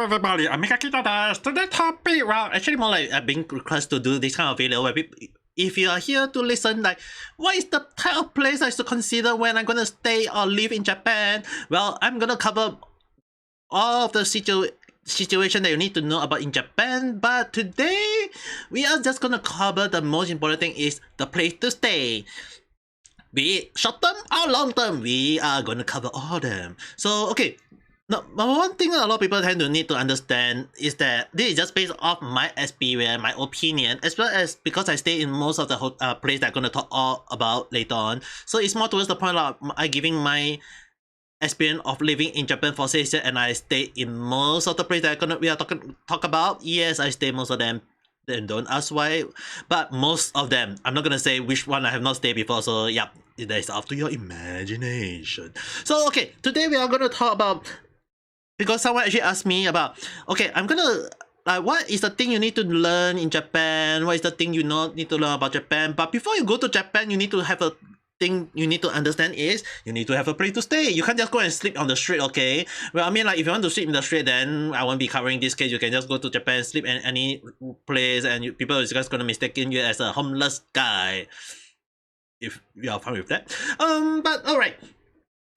Hello everybody, I'm Mika Today topic, well, actually more like I've been requested to do this kind of video where people, if you are here to listen, like, what is the type of place I should consider when I'm gonna stay or live in Japan? Well, I'm gonna cover all of the situation that you need to know about in Japan, but today we are just gonna cover the most important thing is the place to stay. Be it short term or long term, we are gonna cover all of them. So okay. No, but one thing that a lot of people tend to need to understand is that this is just based off my experience, my opinion, as well as because I stay in most of the place that I'm going to talk all about later on. So it's more towards the point of I giving my experience of living in Japan for 6 years, and I stay in most of the place that we are talk about. Yes, I stay most of them. Then don't ask why, but most of them. I'm not gonna say which one I have not stayed before. So yeah, that is up to your imagination. So okay, today we are gonna talk about. Because someone actually asked me about, okay, I'm gonna, like, what is the thing you need to learn in Japan? What is the thing you need to learn about Japan? But before you go to Japan, you need to have a thing you need to understand is, you need to have a place to stay. You can't just go and sleep on the street, okay? Well, I mean, like, if you want to sleep in the street, then I won't be covering this case. You can just go to Japan, sleep in any place, and people are just gonna mistake you as a homeless guy. If you are fine with that. But alright.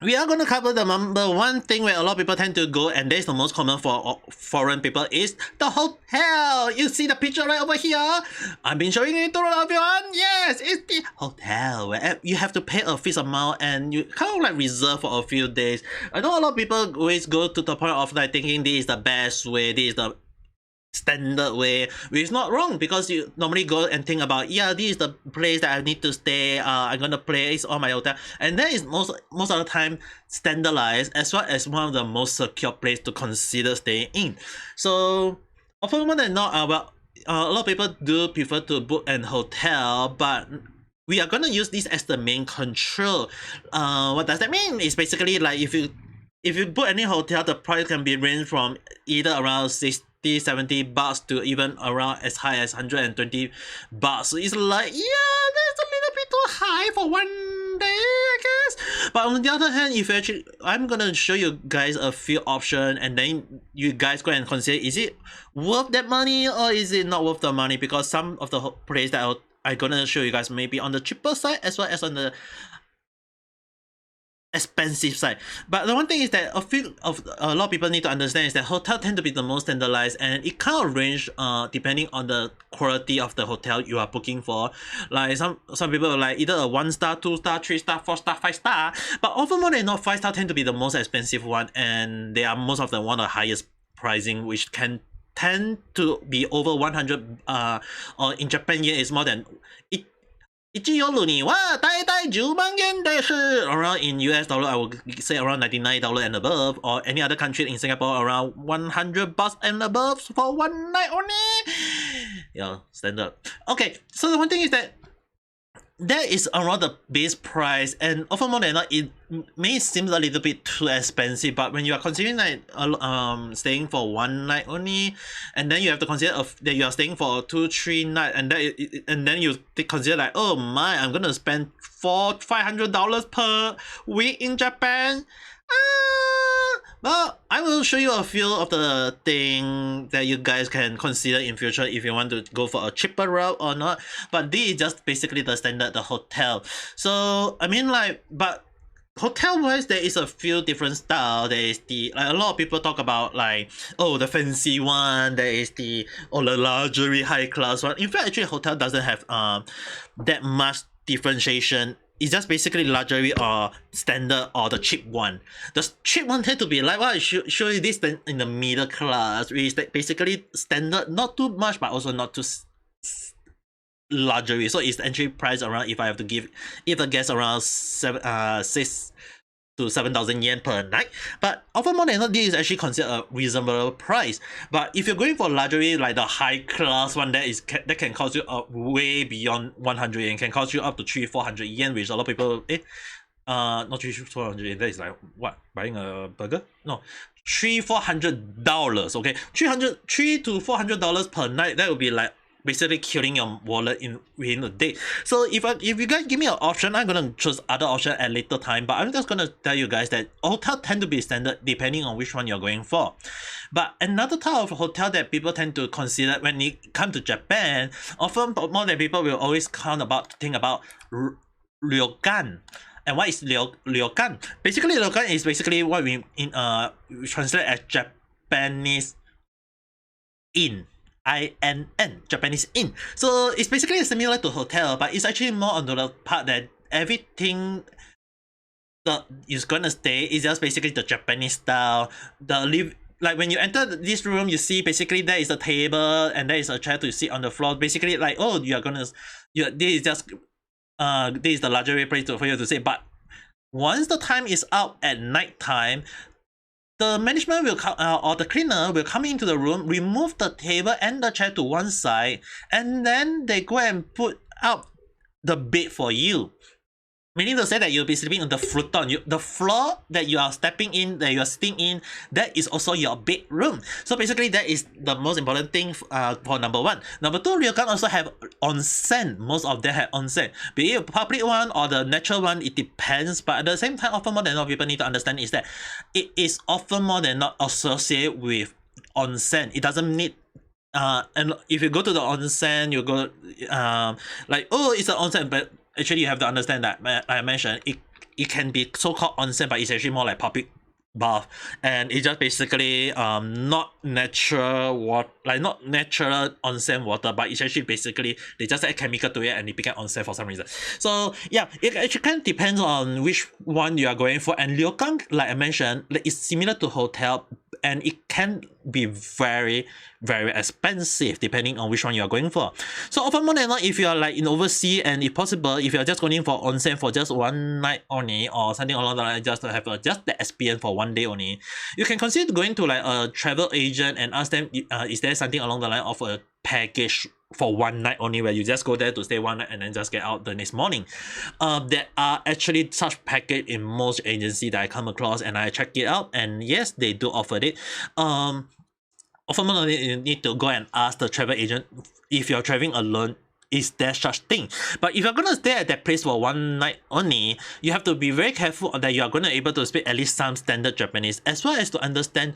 We are going to cover the number one thing where a lot of people tend to go, and that is the most common for foreign people, is the hotel. You see the picture right over here? I've been showing it to everyone. Yes, it's the hotel where you have to pay a fixed amount and you kind of like reserve for a few days. I know a lot of people always go to the point of like thinking this is the best way, this is the standard way, which is not wrong, because you normally go and think about, yeah, this is the place that I need to stay, I'm gonna place on my hotel, and that is most of the time standardized as well as one of the most secure place to consider staying in. So often more than not, well, a lot of people do prefer to book an hotel, but we are gonna use this as the main control. What does that mean? It's basically like if you book any hotel, the price can be ranged from either around 60-70 bucks to even around as high as 120 bucks. So it's like, yeah, that's a little bit too high for one day, I guess. But on the other hand, if you actually, I'm gonna show you guys a few options, and then you guys go and consider, is it worth that money or is it not worth the money? Because some of the place that I'm gonna show you guys may be on the cheaper side as well as on the expensive side. But the one thing is that a lot of people need to understand is that hotel tend to be the most standardized, and it kind of range depending on the quality of the hotel you are booking for. Like some people are like either a 1-star, 2-star, 3-star, 4-star, 5-star, but often more than not 5-star tend to be the most expensive one, and they are most of them one of the highest pricing, which can tend to be over 100 or in Japan yen is more than around in US dollar, I would say around $99 and above, or any other country in Singapore around 100 bucks and above for one night only. Yeah, standard. Okay, so the one thing is that is around the base price, and often more than not, it may seem a little bit too expensive. But when you are considering like staying for one night only, and then you have to consider that you are staying for 2-3 nights, and then you consider like, oh my, I'm gonna spend $500 per week in Japan. Well, I will show you a few of the things that you guys can consider in future if you want to go for a cheaper route or not. But this is just basically the standard, the hotel. So I mean, like, but hotel wise, there is a few different styles. There is the, like, a lot of people talk about like, oh, the fancy one. There is the luxury high class one. In fact, actually hotel doesn't have that much differentiation. It's just basically luxury or standard or the cheap one. The cheap one tend to be like what I show you this in the middle class, which is basically standard, not too much but also not too luxury. So it's entry price around, if I have to give a guess, around 6 to 7,000 yen per night. But often more than not, this is actually considered a reasonable price. But if you're going for luxury, like the high class one, that can cost you way beyond 100 yen, can cost you up to 300-400 yen, which a lot of people not 300-400 yen, that is like what, buying a burger? No, $300-400. Okay, $300 to $400 per night. That would be like basically killing your wallet within a day. So if you guys give me an option, I'm gonna choose other option at later time. But I'm just gonna tell you guys that hotel tend to be standard depending on which one you're going for. But another type of hotel that people tend to consider when they come to Japan, often more than people will always think about Ryokan. And what is Ryokan? Basically, Ryokan is basically what we translate as Japanese inn. INN, Japanese inn. So it's basically similar to hotel, but it's actually more on the part that everything that is gonna stay is just basically the Japanese style. Like when you enter this room, you see basically there is a table and there is a chair to sit on the floor. Basically, like, oh, this is just this is the luxury place for you to sit. But once the time is out at night time, the management will come or the cleaner will come into the room, remove the table and the chair to one side, and then they go and put out the bed for you. Meaning to say that you'll be sleeping on the futon. The floor that you are stepping in, that you are sitting in, that is also your bedroom. So basically, that is the most important thing for number one. Number two, Ryokan also have onsen. Most of them have onsen. Be it a public one or the natural one, it depends. But at the same time, often more than not, people need to understand is that it is often more than not associated with onsen. It doesn't need and if you go to the onsen, you go like, oh, it's an onsen, but actually you have to understand that, like I mentioned, it can be so-called onsen, but it's actually more like public bath, and it's just basically not natural water, like not natural onsen water, but it's actually basically they just add chemical to it and it became onsen for some reason. So yeah, it actually kind of depends on which one you are going for. And Ryokan, like I mentioned, it's similar to hotel, and it can be very, very expensive depending on which one you are going for. So often more than not, if you are like in overseas, and if possible, if you are just going for onsen for just one night only or something along the line, just to have just the experience for one day only, you can consider going to like a travel agent and ask them, is there something along the line of a package for one night only, where you just go there to stay one night and then just get out the next morning. There are actually such package in most agency that I come across, and I check it out, and yes, they do offer it. Often you need to go and ask the travel agent if you're traveling alone, is there such thing. But if you're gonna stay at that place for one night only, you have to be very careful that you are gonna able to speak at least some standard Japanese, as well as to understand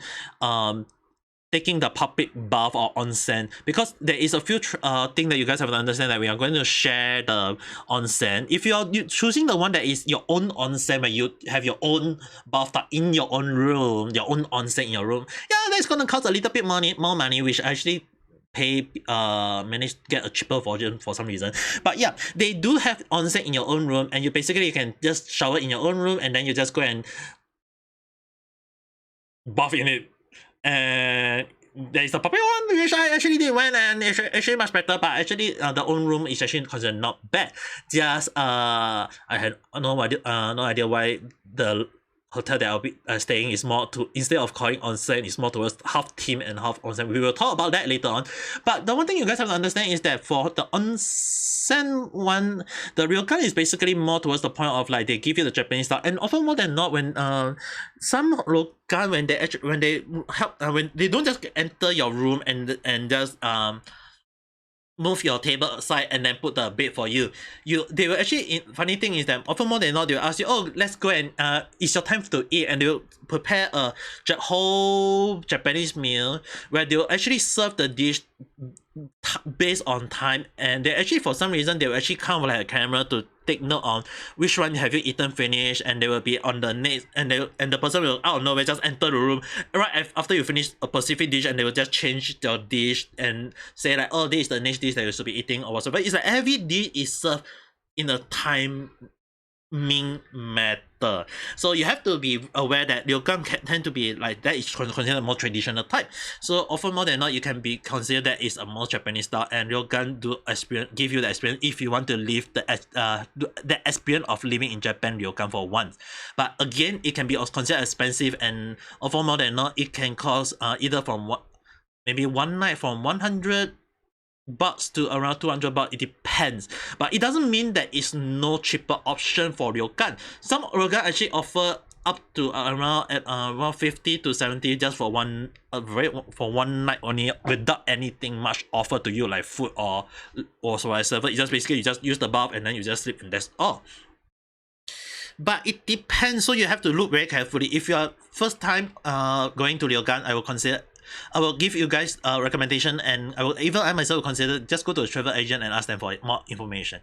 taking the public bath or onsen, because there is a few thing that you guys have to understand, that we are going to share the onsen. If you are choosing the one that is your own onsen, where you have your own bathtub in your own room, your own onsen in your room, yeah, that's gonna cost a little bit more money, which actually manage to get a cheaper version for some reason. But yeah, they do have onsen in your own room, and you basically can just shower in your own room, and then you just go and bath in it. And there is a popular one which I actually did went, and it's actually much better, but actually the own room is actually considered not bad. Just I had no idea why the hotel that I'll be staying is more to, instead of calling onsen, is more towards half team and half onsen. We will talk about that later on. But the one thing you guys have to understand is that for the onsen one, the Ryokan is basically more towards the point of like they give you the Japanese style, and often more than not, when some Ryokan, when they help when they don't just enter your room and just move your table aside and then put the bed for you. They will actually, funny thing is that often more than not, they will ask you, oh, let's go and it's your time to eat, and they will prepare a whole Japanese meal where they will actually serve the dish based on time, and they actually, for some reason, they will actually come with like a camera to take note on which one have you eaten finish, and they will be on the next, and the person will out of nowhere just enter the room right after you finish a specific dish, and they will just change your dish and say like, oh, this is the next dish that you should be eating or whatsoever. It's like every dish is served in a timing matter. So you have to be aware that Ryokan can tend to be like that, is considered a more traditional type. So often more than not, you can be considered that is a more Japanese style, and Ryokan give you the experience if you want to live the experience of living in Japan Ryokan for once. But again, it can be considered expensive, and often more than not, it can cost either from maybe one night from 100 bucks to around 200 bucks. It depends, but it doesn't mean that it's no cheaper option for Ryokan. Some Ryokan actually offer up to around 50 to 70 just for one night only, without anything much offer to you like food or whatsoever. It's just basically you just use the bath and then you just sleep and that's all. But it depends, so you have to look very carefully. If you are first time going to Ryokan, I will give you guys a recommendation, and I myself will consider just go to a travel agent and ask them for more information.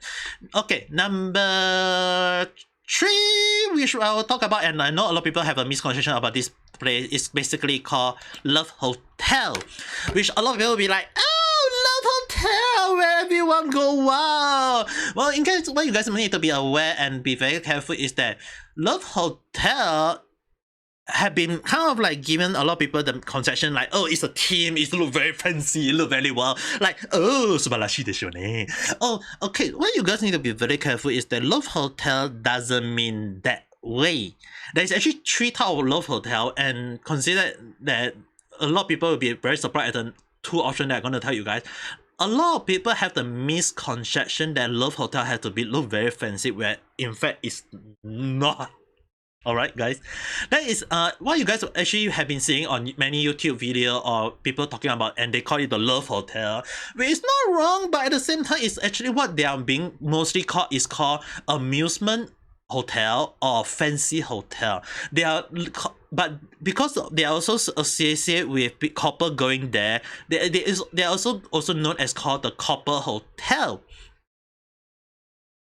Okay, number 3, which I will talk about, and I know a lot of people have a misconception about this place. It's basically called Love Hotel, which a lot of people will be like, oh, Love Hotel, where everyone go, wow. Well, in case what you guys need to be aware and be very careful is that Love Hotel have been kind of like given a lot of people the conception like, oh, it's a team, it look very fancy, it look very well, like, oh, subarashi desho ne. Oh, okay, what you guys need to be very careful is that Love Hotel doesn't mean that way. There's actually 3 types of Love Hotel, and consider that a lot of people will be very surprised at the 2 options that I'm going to tell you guys. A lot of people have the misconception that Love Hotel has to look very fancy, where in fact it's not. Alright guys, that is what you guys actually have been seeing on many YouTube video or people talking about, and they call it the Love Hotel, which is not wrong, but at the same time it's actually what they are being mostly called is called amusement hotel or fancy hotel. They are, but because they are also associated with couple going there, they are also known as called the couple hotel.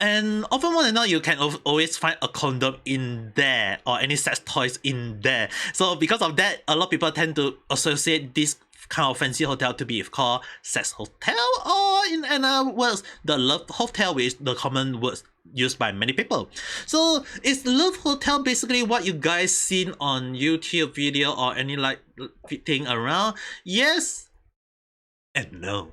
And often more than not, you can always find a condom in there or any sex toys in there. So because of that, a lot of people tend to associate this kind of fancy hotel to be called sex hotel, or in other words, the Love Hotel, which is the common words used by many people. So is Love Hotel basically what you guys seen on YouTube video or any like thing around? Yes and no.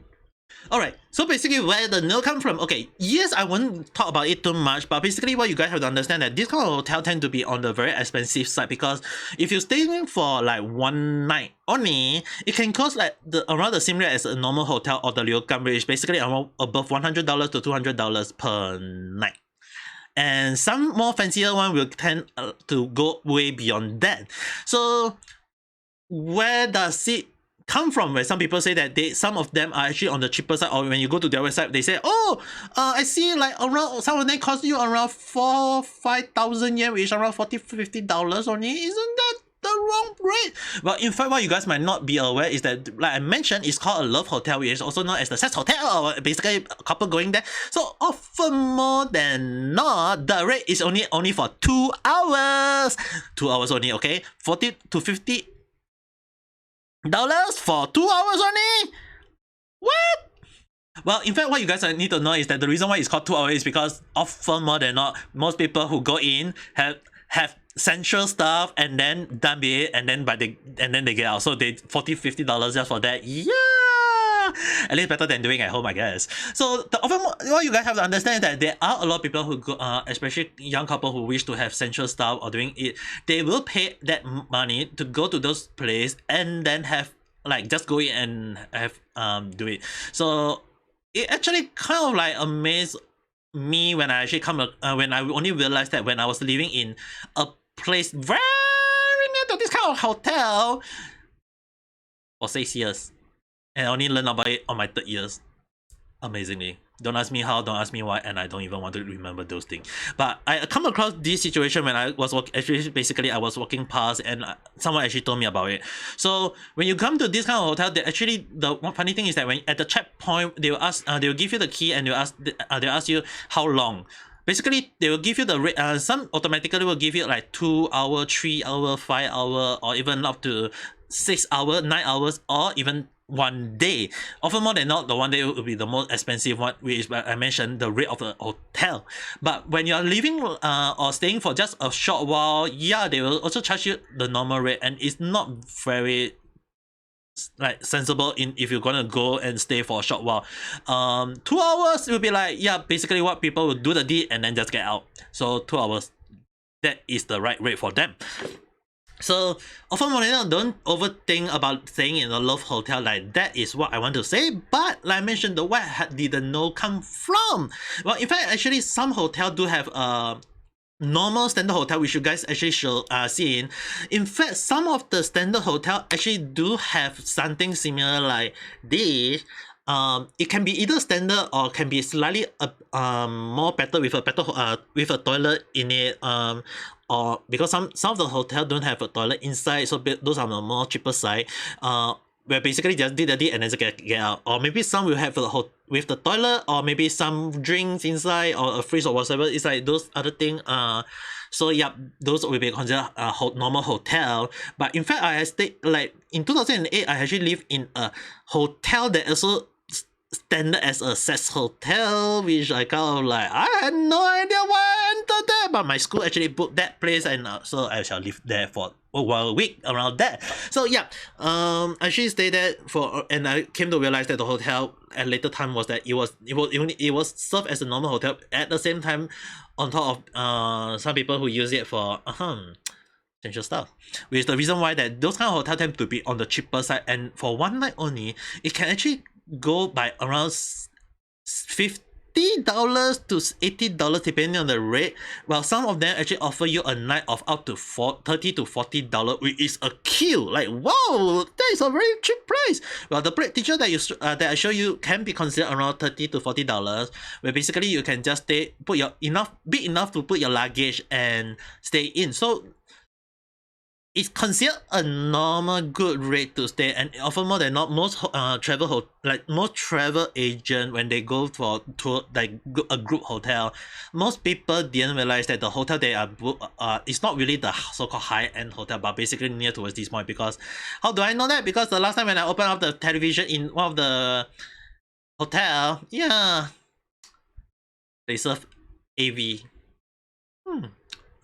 Alright, so basically where the no come from, okay, yes, I won't talk about it too much, but basically what you guys have to understand that this kind of hotel tend to be on the very expensive side, because if you're staying for like one night only, it can cost like around the same rate as a normal hotel or the Ryokan, which is basically around above $100 to $200 per night. And some more fancier one will tend to go way beyond that. So where does it come from, where some people say that some of them are actually on the cheaper side, or when you go to their website they say, oh, I see like around some of them cost you around 4,000-5,000 yen, which is around $40-50 only. Isn't that the wrong rate? Well, in fact, what you guys might not be aware is that, like I mentioned, it's called a Love Hotel, which is also known as the sex hotel, or basically a couple going there. So often more than not, the rate is only for 2 hours. 2 hours only, okay? $40 to $50 for 2 hours only? What? Well, in fact, what you guys need to know is that the reason why it's called 2 hours is because often more than not, most people who go in have sensual stuff and then done with it, and then they get out. So they $40-50 just for that. Yeah, at least better than doing at home, I guess. So what you guys have to understand is that there are a lot of people who go, especially young couple who wish to have sensual stuff or doing it, they will pay that money to go to those places and then have like just go in and have do it. So it actually kind of like amazed me when I actually when I only realized that when I was living in a place very near to this kind of hotel for 6 years, and I only learned about it on my 3rd year. Amazingly. Don't ask me how, don't ask me why, and I don't even want to remember those things. But I come across this situation when I was I was walking past, and someone actually told me about it. So when you come to this kind of hotel, they actually, the one funny thing is that when at the checkpoint, they will ask, they will give you the key, and they'll ask you how long. Basically, they will give you the rate. Some automatically will give you like 2 hour, 3 hour, 5 hour, or even up to 6 hours, 9 hours, or even 1 day. Often more than not, the 1 day will be the most expensive one, which is I mentioned the rate of the hotel. But when you are living or staying for just a short while, yeah, they will also charge you the normal rate, and it's not very like sensible if you're gonna go and stay for a short while. 2 hours will be like, yeah, basically what people will do the deed and then just get out. So 2 hours, that is the right rate for them. So often don't overthink about staying in a Love Hotel. Like that is what I want to say. But like I mentioned, the where did the no come from? Well, in fact, actually some hotels do have normal standard hotel which you guys actually should see in fact some of the standard hotel actually do have something similar like this. It can be either standard or can be slightly more better with a better with a toilet in it, or because some of the hotel don't have a toilet inside, so those are the more cheaper side, where basically just did the deed and then just get out. Or maybe some will have with the toilet, or maybe some drinks inside or a fridge or whatever. It's like those other thing. So yeah, those will be considered a normal hotel. But in fact, I stayed like in 2008. I actually lived in a hotel that also standard as a sex hotel, which I kind of like, I had no idea why I entered there, but my school actually booked that place, and so I shall live there for a week around that. So yeah, I actually stayed there for, and I came to realize that the hotel at later time was that it was served as a normal hotel at the same time, on top of some people who use it for essential stuff, which is the reason why that those kind of hotel tend to be on the cheaper side, and for one night only, it can actually go by around $50 to $80 depending on the rate, while some of them actually offer you a night of up to $30 to $40, which is a kill. Like, whoa, that is a very cheap price. Well, the teacher that I show you can be considered around $30 to $40, where basically you can just stay, put your big enough to put your luggage and stay in. So it's considered a normal good rate to stay, and often more than not, most most travel agent, when they go for tour, like a group hotel, most people didn't realize that the hotel they are booked is not really the so-called high-end hotel, but basically near towards this point. Because how do I know that? Because the last time when I opened up the television in one of the hotel, yeah, they serve AV.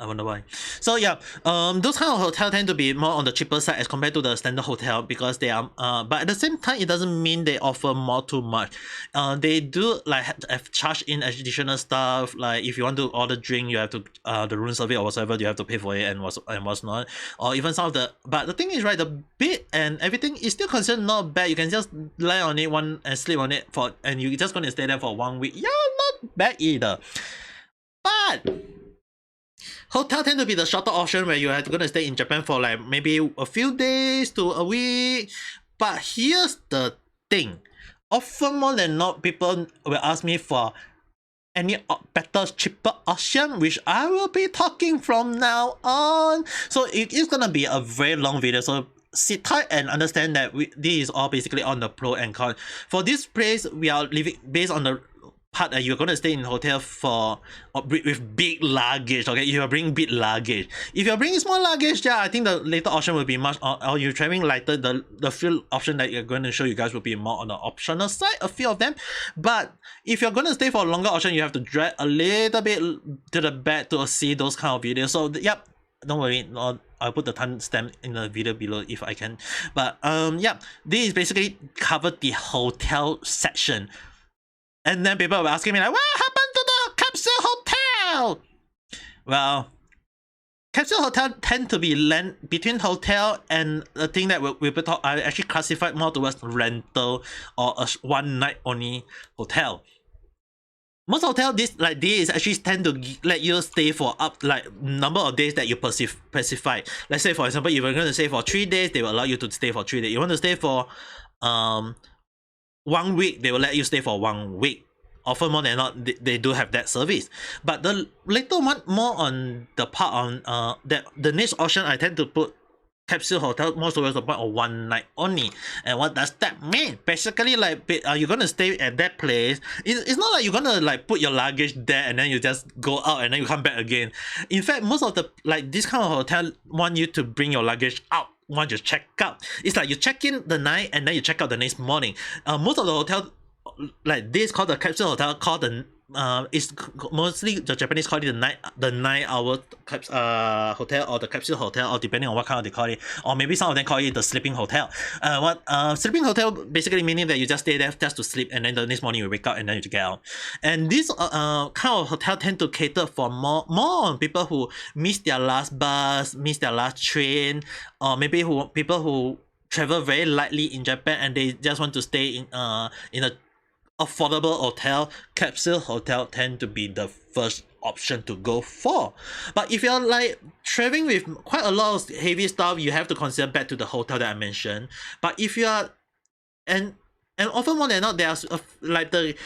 I wonder why. So yeah, those kind of hotel tend to be more on the cheaper side as compared to the standard hotel, because they are but at the same time, it doesn't mean they offer more too much. They do like have charged in additional stuff, like if you want to order drink, you have to the room service or whatever, you have to pay for it and what's not. Or even some of the, but the thing is, right, the bed and everything is still considered not bad. You can just lie on it and sleep on it and you're just gonna stay there for 1 week. Yeah, not bad either. But hotel tend to be the shorter option, where you are going to stay in Japan for like maybe a few days to a week. But here's the thing. Often more than not, people will ask me for any better, cheaper option, which I will be talking from now on. So it is going to be a very long video. So sit tight and understand that this is all basically on the pro and con. For this place, we are living based on the part that you're going to stay in hotel for with big luggage. Okay, if you're bringing big luggage, if you're bringing small luggage, yeah, I think the later option will be much, or you're traveling lighter, the few option that you're going to show you guys will be more on the optional side, a few of them. But if you're going to stay for a longer option, you have to drag a little bit to the back to see those kind of videos. So yep, don't worry, I'll put the timestamp in the video below if I can. But yeah, this is basically covered the hotel section. And then people were asking me like, what happened to the Capsule Hotel? Well, Capsule Hotel tend to be between hotel and the thing that I actually classified more towards rental or a one night only hotel. Most hotel this actually tend to let you stay for up like number of days that you specify. Let's say for example, if you're going to stay for 3 days, they will allow you to stay for 3 days. You want to stay for 1 week, they will let you stay for 1 week. Often more than not, they do have that service. But the later one, more on the part on that the next option, I tend to put Capsule Hotel more towards the point of 1 night only. And what does that mean? Basically, like, you're gonna stay at that place. It's not like you're gonna like put your luggage there and then you just go out and then you come back again. In fact, most of the this kind of hotel want you to bring your luggage out once you check out. It's like you check in the night and then you check out the next morning. Most of the hotel like this called the Capsule Hotel, called the it's mostly the Japanese call it the 9 hour hotel, or the Capsule Hotel, or depending on what kind of they call it, or maybe some of them call it the sleeping hotel. Sleeping hotel basically meaning that you just stay there just to sleep, and then the next morning you wake up and then you get out. And this kind of hotel tend to cater for more on people who miss their last bus, miss their last train, or maybe people who travel very lightly in Japan and they just want to stay in a affordable hotel, Capsule Hotel tend to be the first option to go for. But if you're like traveling with quite a lot of heavy stuff, you have to consider back to the hotel that I mentioned. But if you are and and often more than not, there's like the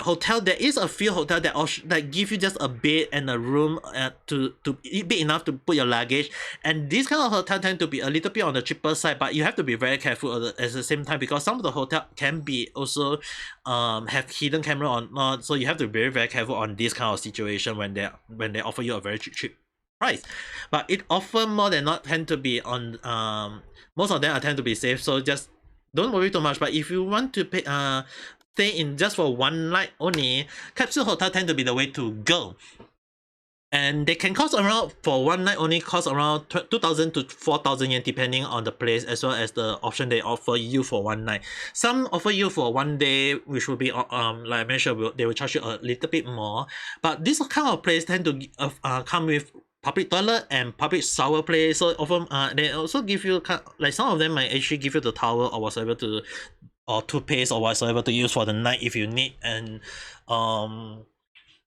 hotel. There is a few hotel that that give you just a bed and a room to big enough to put your luggage. And this kind of hotel tend to be a little bit on the cheaper side, but you have to be very careful at the same time, because some of the hotel can be also have hidden camera or not. So you have to be very very careful on this kind of situation when they offer you a very cheap price. But it often more than not tend to be on most of them are tend to be safe. So just don't worry too much. But if you want to pay stay in just for one night only, Capsule Hotel tend to be the way to go. And they can cost around, for one night only, cost around 2,000 to 4,000 yen depending on the place, as well as the option they offer you for one night. Some offer you for one day, which will be like I mentioned, they will charge you a little bit more. But this kind of place tend to come with public toilet and public shower place. So often they also give you like some of them might actually give you the towel or whatsoever or toothpaste or whatsoever to use for the night if you need. And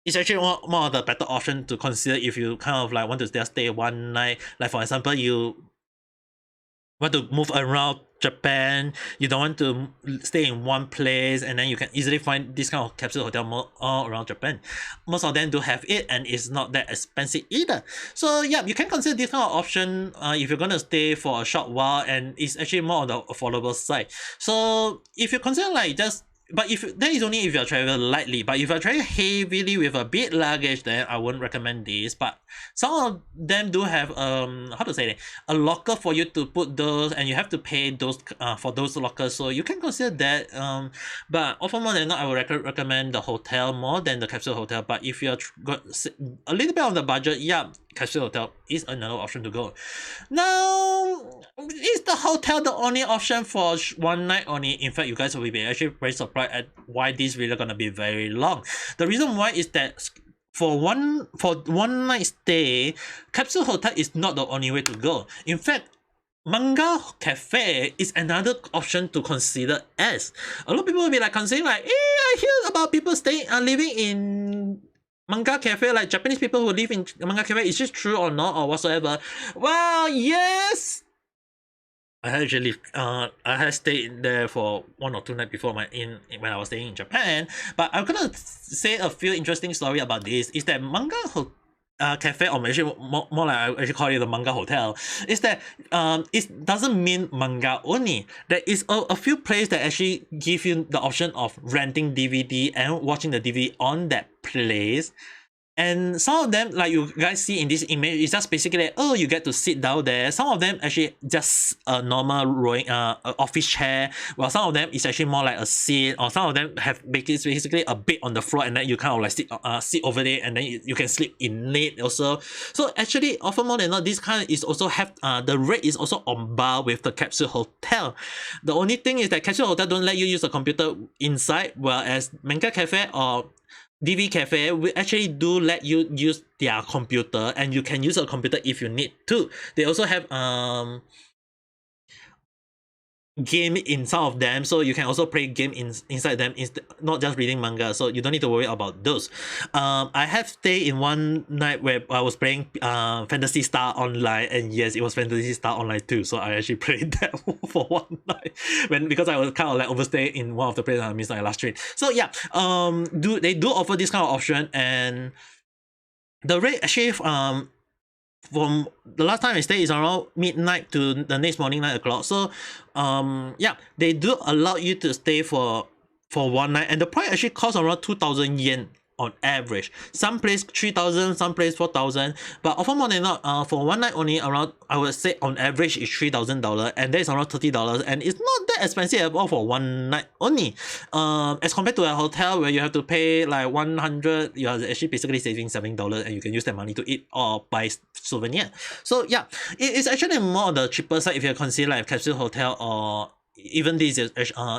it's actually more of the better option to consider if you kind of like want to just stay one night. Like for example, you want to move around Japan, you don't want to stay in one place, and then you can easily find this kind of capsule hotel all around Japan. Most of them do have it, and it's not that expensive either. So yeah, you can consider this kind of option if you're gonna stay for a short while, and it's actually more on the affordable side. So if you consider like just, but if that is only if you're traveling lightly. But if you're traveling heavily with a big luggage, then I wouldn't recommend this. But some of them do have how to say it, a locker for you to put those, and you have to pay those for those lockers. So you can consider that. But often more than not, I would recommend the hotel more than the capsule hotel. But if you're got a little bit on the budget, yeah, capsule hotel is another option to go. Now, is the hotel the only option for one night only? In fact, you guys will be actually very surprised at why this video gonna be very long. The reason why is that for one night stay, Capsule Hotel is not the only way to go. In fact, Manga Cafe is another option to consider as. A lot of people will be like considering like, I hear about people staying living in Manga Cafe, like Japanese people who live in Manga Cafe. Is this true or not or whatsoever? Well, yes. I actually I had stayed there for 1 or 2 nights before when I was staying in Japan. But I'm gonna say a few interesting story about this. Is that Manga Cafe, or actually more like I actually call it the Manga Hotel, is that it doesn't mean manga only. There is a few places that actually give you the option of renting DVD and watching the DVD on that place. And some of them, like you guys see in this image, is just basically like, oh, you get to sit down there. Some of them actually just a normal rowing office chair, while some of them is actually more like a seat, or some of them have basically a bed on the floor, and then you kind of like sit over there, and then you can sleep in it also. So actually, often more than not, this kind is also have the rate is also on par with the Capsule Hotel. The only thing is that Capsule Hotel don't let you use a computer inside, whereas Manga Cafe or DV Cafe will actually do let you use their computer, and you can use a computer if you need to. They also have game in some of them, so you can also play game inside them, not just reading manga, so you don't need to worry about those. I have stayed in one night where I was playing Phantasy Star Online, and yes, it was Phantasy Star Online too, so I actually played that for one night because I was kind of like overstay in one of the places I missed my last train. So yeah, they do offer this kind of option, and the rate actually from the last time I stayed is around midnight to the next morning 9 o'clock. So yeah, they do allow you to stay for one night, and the price actually costs around 2,000 yen on average. Some place 3,000, some place 4,000, but often more than not, for one night only, around, I would say on average is $3,000, and that is around $30, and it's not that expensive at all for one night only. As compared to a hotel where you have to pay like 100, you are actually basically saving $7, and you can use that money to eat or buy souvenir. So yeah, it is actually more on the cheaper side if you consider like Capsule Hotel or even this is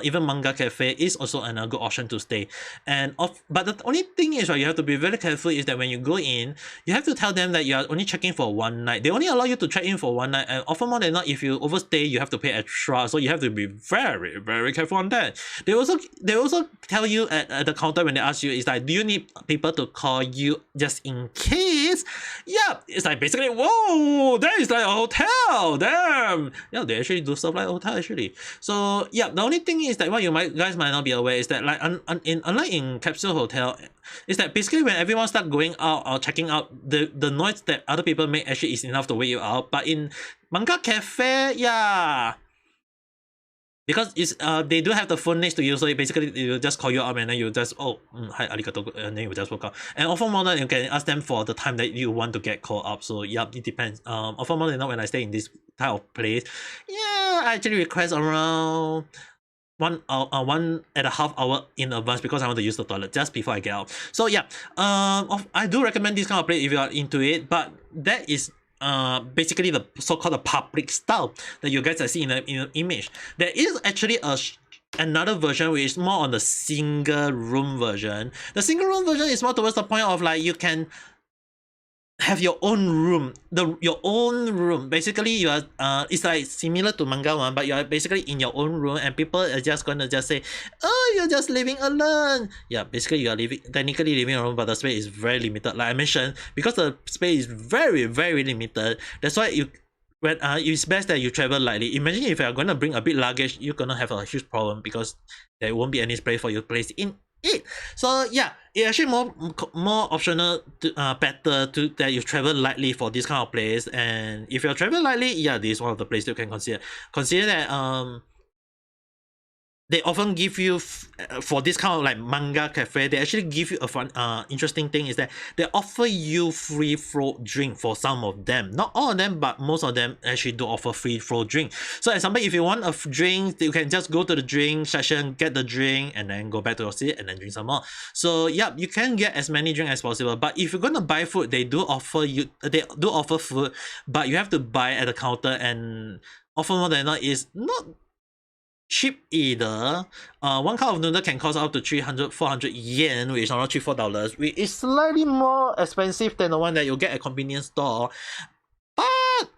even Manga Cafe is also a good option to stay. And but the only thing is, right, you have to be very careful is that when you go in, you have to tell them that you are only checking for one night. They only allow you to check in for one night, and often more than not, if you overstay, you have to pay extra. So you have to be very, very careful on that. They also tell you at the counter when they ask you, is like, do you need people to call you just in case? Yeah, it's like basically, whoa, that is like a hotel. Damn. Yeah, they actually do stuff like a hotel actually. So yeah, the only thing is that what you guys might not be aware is that, like, unlike in Capsule Hotel, is that basically when everyone start going out or checking out, the noise that other people make actually is enough to wake you out. But in Manga Cafe, yeah, because it's they do have the phone next to you, so basically they will just call you up and then you just, oh, hi, arigato, and then you just woke up. And often more than you can ask them for the time that you want to get called up. So yeah, it depends. Often more than not, when I stay in this type of place, yeah, I actually request around 1.5 hour in advance because I want to use the toilet just before I get out. So yeah, I do recommend this kind of place if you are into it, but that is basically the so-called the public style that you guys are seeing in the image. There is actually another version which is more on the single room version. The single room version is more towards the point of, like, you can have your own room, your own room. Basically, you are it's like similar to Manga one, but you are basically in your own room, and people are just gonna just say, oh, you're just living alone. Yeah, basically you are technically living alone, but the space is very limited. Like I mentioned, because the space is very, very limited, that's why it's best that you travel lightly. Imagine if you are gonna bring a big luggage, you're gonna have a huge problem because there won't be any space for you to place in it. So yeah, it's actually more optional to better to that you travel lightly for this kind of place. And if you're traveling lightly, yeah, this is one of the places you can consider that they often give you for this kind of like Manga Cafe, they actually give you a fun interesting thing is that they offer you free flow drink for some of them. Not all of them, but most of them actually do offer free flow drink. So as example, if you want a drink, you can just go to the drink session, get the drink, and then go back to your seat and then drink some more. So yeah, you can get as many drinks as possible. But if you're gonna buy food, they do offer food, but you have to buy at the counter, and often more than not is not cheap either. One cup of noodle can cost up to 300-400 yen, which is around $3-4, which is slightly more expensive than the one that you get at convenience store. But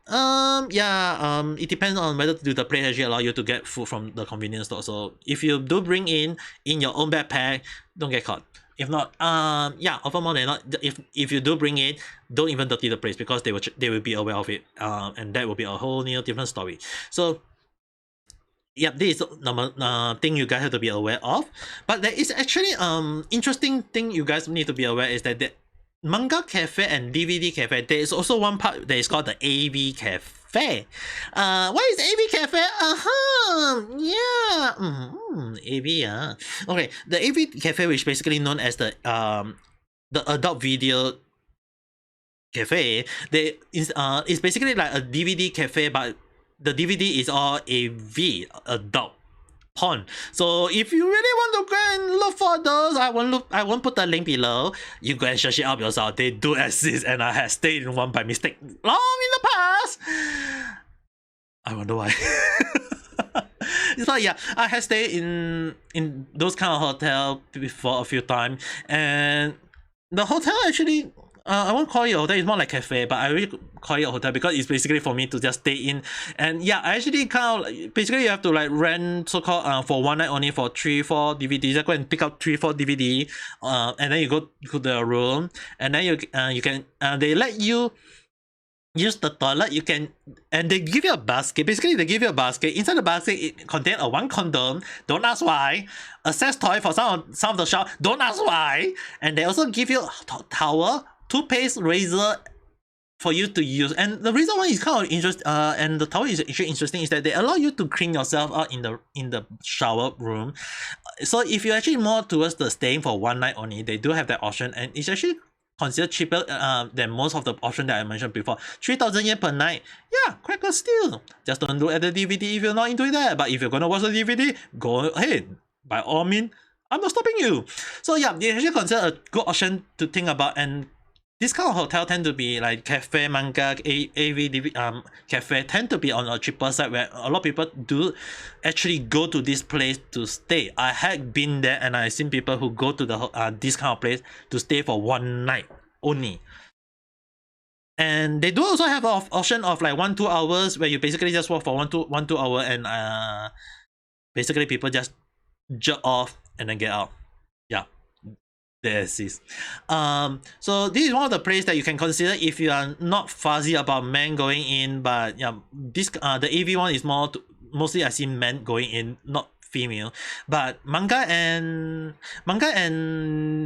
it depends on whether the place actually allow you to get food from the convenience store. So if you do bring in your own backpack, don't get caught. If not, often more than not, if you do bring it, don't even dirty the place because they will be aware of it. And that will be a whole new different story. So yeah, this is the thing you guys have to be aware of. But there is actually interesting thing you guys need to be aware is that the Manga Cafe and DVD Cafe, there is also one part that is called the AV Cafe. What is AV Cafe? AV, yeah. Okay, the AV Cafe, which is basically known as the adult video cafe, it's basically like a DVD cafe, but the DVD is all AV, adult porn. So if you really want to go and look for those, I won't put the link below. You go and search it up yourself. They do exist, and I have stayed in one by mistake long in the past. I wonder why. It's like, yeah, I have stayed in those kind of hotel before a few times, and the hotel actually, I won't call it a hotel, it's more like cafe, but I really call it a hotel because it's basically for me to just stay in. And yeah, I actually kind of, basically you have to like rent so-called for one night only for 3-4 DVDs. I go and pick up 3-4 DVD, and then you go to the room, and then you can they let you use the toilet. You can, and they give you a basket. Basically, they give you a basket. Inside the basket, it contains one condom. Don't ask why. A sex toy for some of the shop. Don't ask why. And they also give you a towel, toothpaste, razor for you to use. And the reason why it's kind of interesting, and the towel is actually interesting, is that they allow you to clean yourself out in the shower room. So if you're actually more towards the staying for one night only, they do have that option, and it's actually considered cheaper than most of the options that I mentioned before. 3,000 yen per night. Yeah, quite good still. Just don't look at the DVD if you're not into that. But if you're gonna watch the DVD, go ahead. By all means, I'm not stopping you. So yeah, it's actually considered a good option to think about. And this kind of hotel tend to be like cafe, manga, AV, cafe tend to be on a cheaper side where a lot of people do actually go to this place to stay. I had been there and I seen people who go to the this kind of place to stay for one night only. And they do also have an option of like 1-2 hours where you basically just walk for 1-2 hour and basically people just jerk off and then get out. Yeah. There exists. So this is one of the places that you can consider if you are not fuzzy about men going in, but yeah, this the AV one is mostly I see men going in, not female. But manga and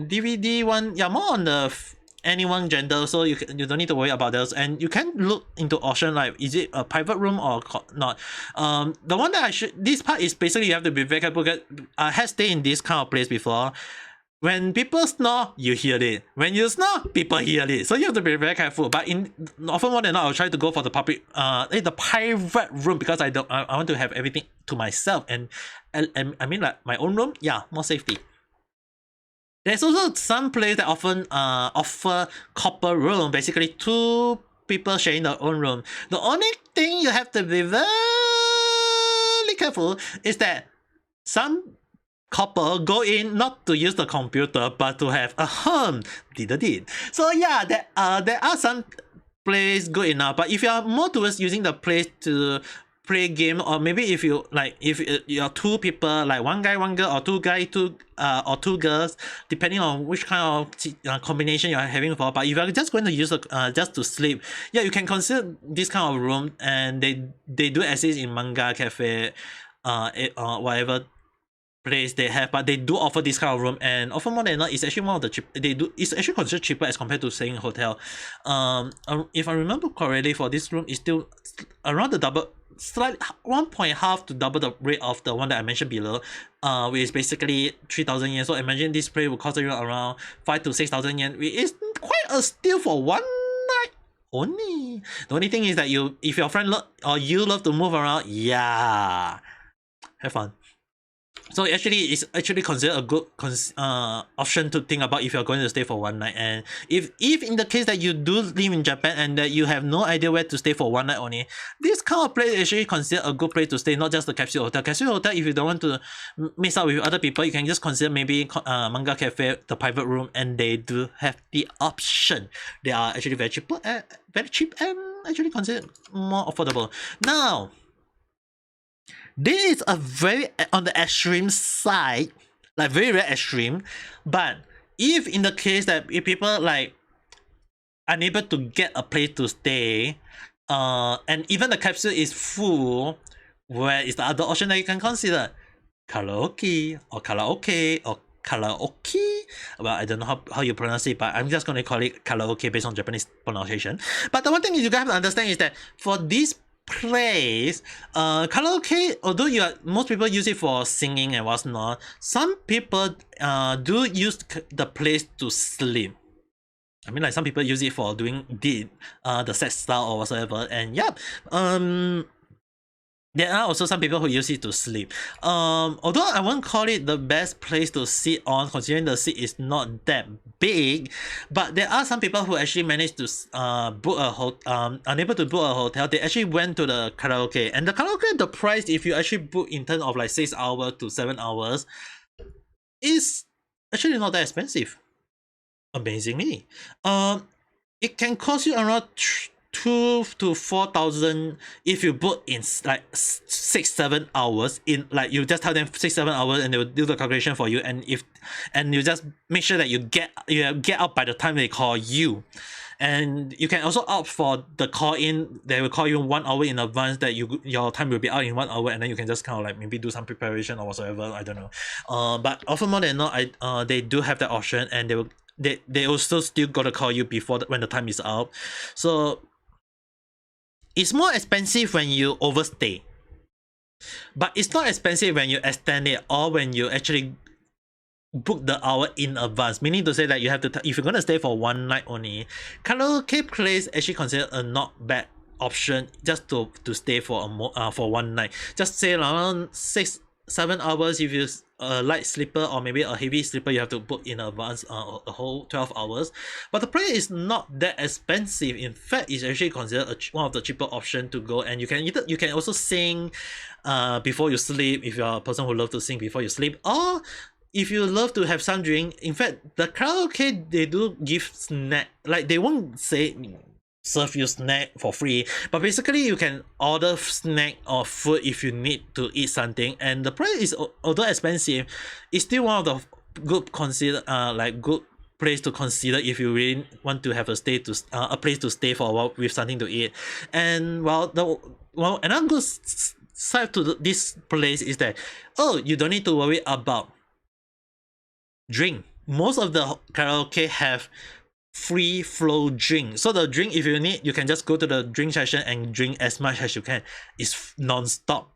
DVD one, yeah, more on the anyone gender, so you don't need to worry about those, and you can look into option like is it a private room or not. The one that this part is basically you have to be very careful because I had stayed in this kind of place before. When people snore, you hear it. When you snore, people hear it. So you have to be very careful. But often more than not, I'll try to go for the the private room because I want to have everything to myself and I mean like my own room. Yeah, more safety. There's also some place that often offer couple room, basically 2 people sharing their own room. The only thing you have to be very careful is that some couple go in not to use the computer but to have a home. So yeah, there are some place good enough, but if you are more towards using the place to play game, or maybe if you like if you're 2 people like 1 guy 1 girl or 2 guy 2 or 2 girls, depending on which kind of combination you're having for. But if you're just going to use just to sleep, yeah, you can consider this kind of room, and they do exist in manga, cafe, whatever place they have, but they do offer this kind of room, and often more than not it's actually one of the cheap. It's actually considered cheaper as compared to staying in a hotel. If I remember correctly, for this room it's still around the double, slightly 1.5 to double the rate of the one that I mentioned below, which is basically 3,000 yen. So imagine this place will cost you around 5 to 6,000 yen, which is quite a steal for one night only. The only thing is that if your friend you love to move around, yeah, have fun. So it's actually considered a good option to think about if you're going to stay for one night. And if in the case that you do live in Japan and that you have no idea where to stay for one night only, this kind of place is actually considered a good place to stay, not just the Capsule Hotel. Capsule Hotel, if you don't want to mix up with other people, you can just consider maybe Manga Cafe, the private room, and they do have the option. They are actually very cheap and actually considered more affordable. Now, this is a very on the extreme side, like very extreme. But if in the case that if people like unable to get a place to stay, and even the capsule is full, where is the other option that you can consider? Karaoke or karaoke or karaoke. Well, I don't know how you pronounce it, but I'm just going to call it karaoke based on Japanese pronunciation. But the one thing you guys have to understand is that for this place, karaoke, although most people use it for singing and whatnot, some people do use the place to sleep. I mean, like some people use it for doing the sex style or whatsoever, and yeah, there are also some people who use it to sleep. Although I won't call it the best place to sit on, considering the seat is not that big, but there are some people who actually managed to book a unable to book a hotel. They actually went to the karaoke, and the karaoke, the price if you actually book in terms of like 6 hours to 7 hours is actually not that expensive. Amazingly, it can cost you around 2 to 4,000 if you book in like 6-7 hours. In like you just tell them 6-7 hours and they will do the calculation for you, and you just make sure that you get out by the time they call you. And you can also opt for the call in. They will call you 1 hour in advance that your time will be out in 1 hour, and then you can just kind of like maybe do some preparation or whatsoever. I don't know. But often more than not, they do have that option, and they also still gotta call you before when the time is out. So it's more expensive when you overstay, but it's not expensive when you extend it or when you actually book the hour in advance. Meaning to say that you have to if you're gonna stay for one night only, karaoke place actually considered a not bad option just to stay for for one night. Just say around 7 hours. If you a light sleeper or maybe a heavy sleeper, you have to book in advance a whole 12 hours. But the price is not that expensive. In fact, it's actually considered one of the cheaper option to go. And you can also sing before you sleep if you're a person who love to sing before you sleep, or if you love to have some drink. In fact, the karaoke, they do give snack, like they won't say serve you snack for free, but basically you can order snack or food if you need to eat something, and the price is, although expensive, it's still one of the good consider like good place to consider if you really want to have a place to stay for a while with something to eat. And another good side to this place is that, oh, you don't need to worry about drink. Most of the karaoke have free flow drink, so the drink, if you need, you can just go to the drink section and drink as much as you can. It's non-stop.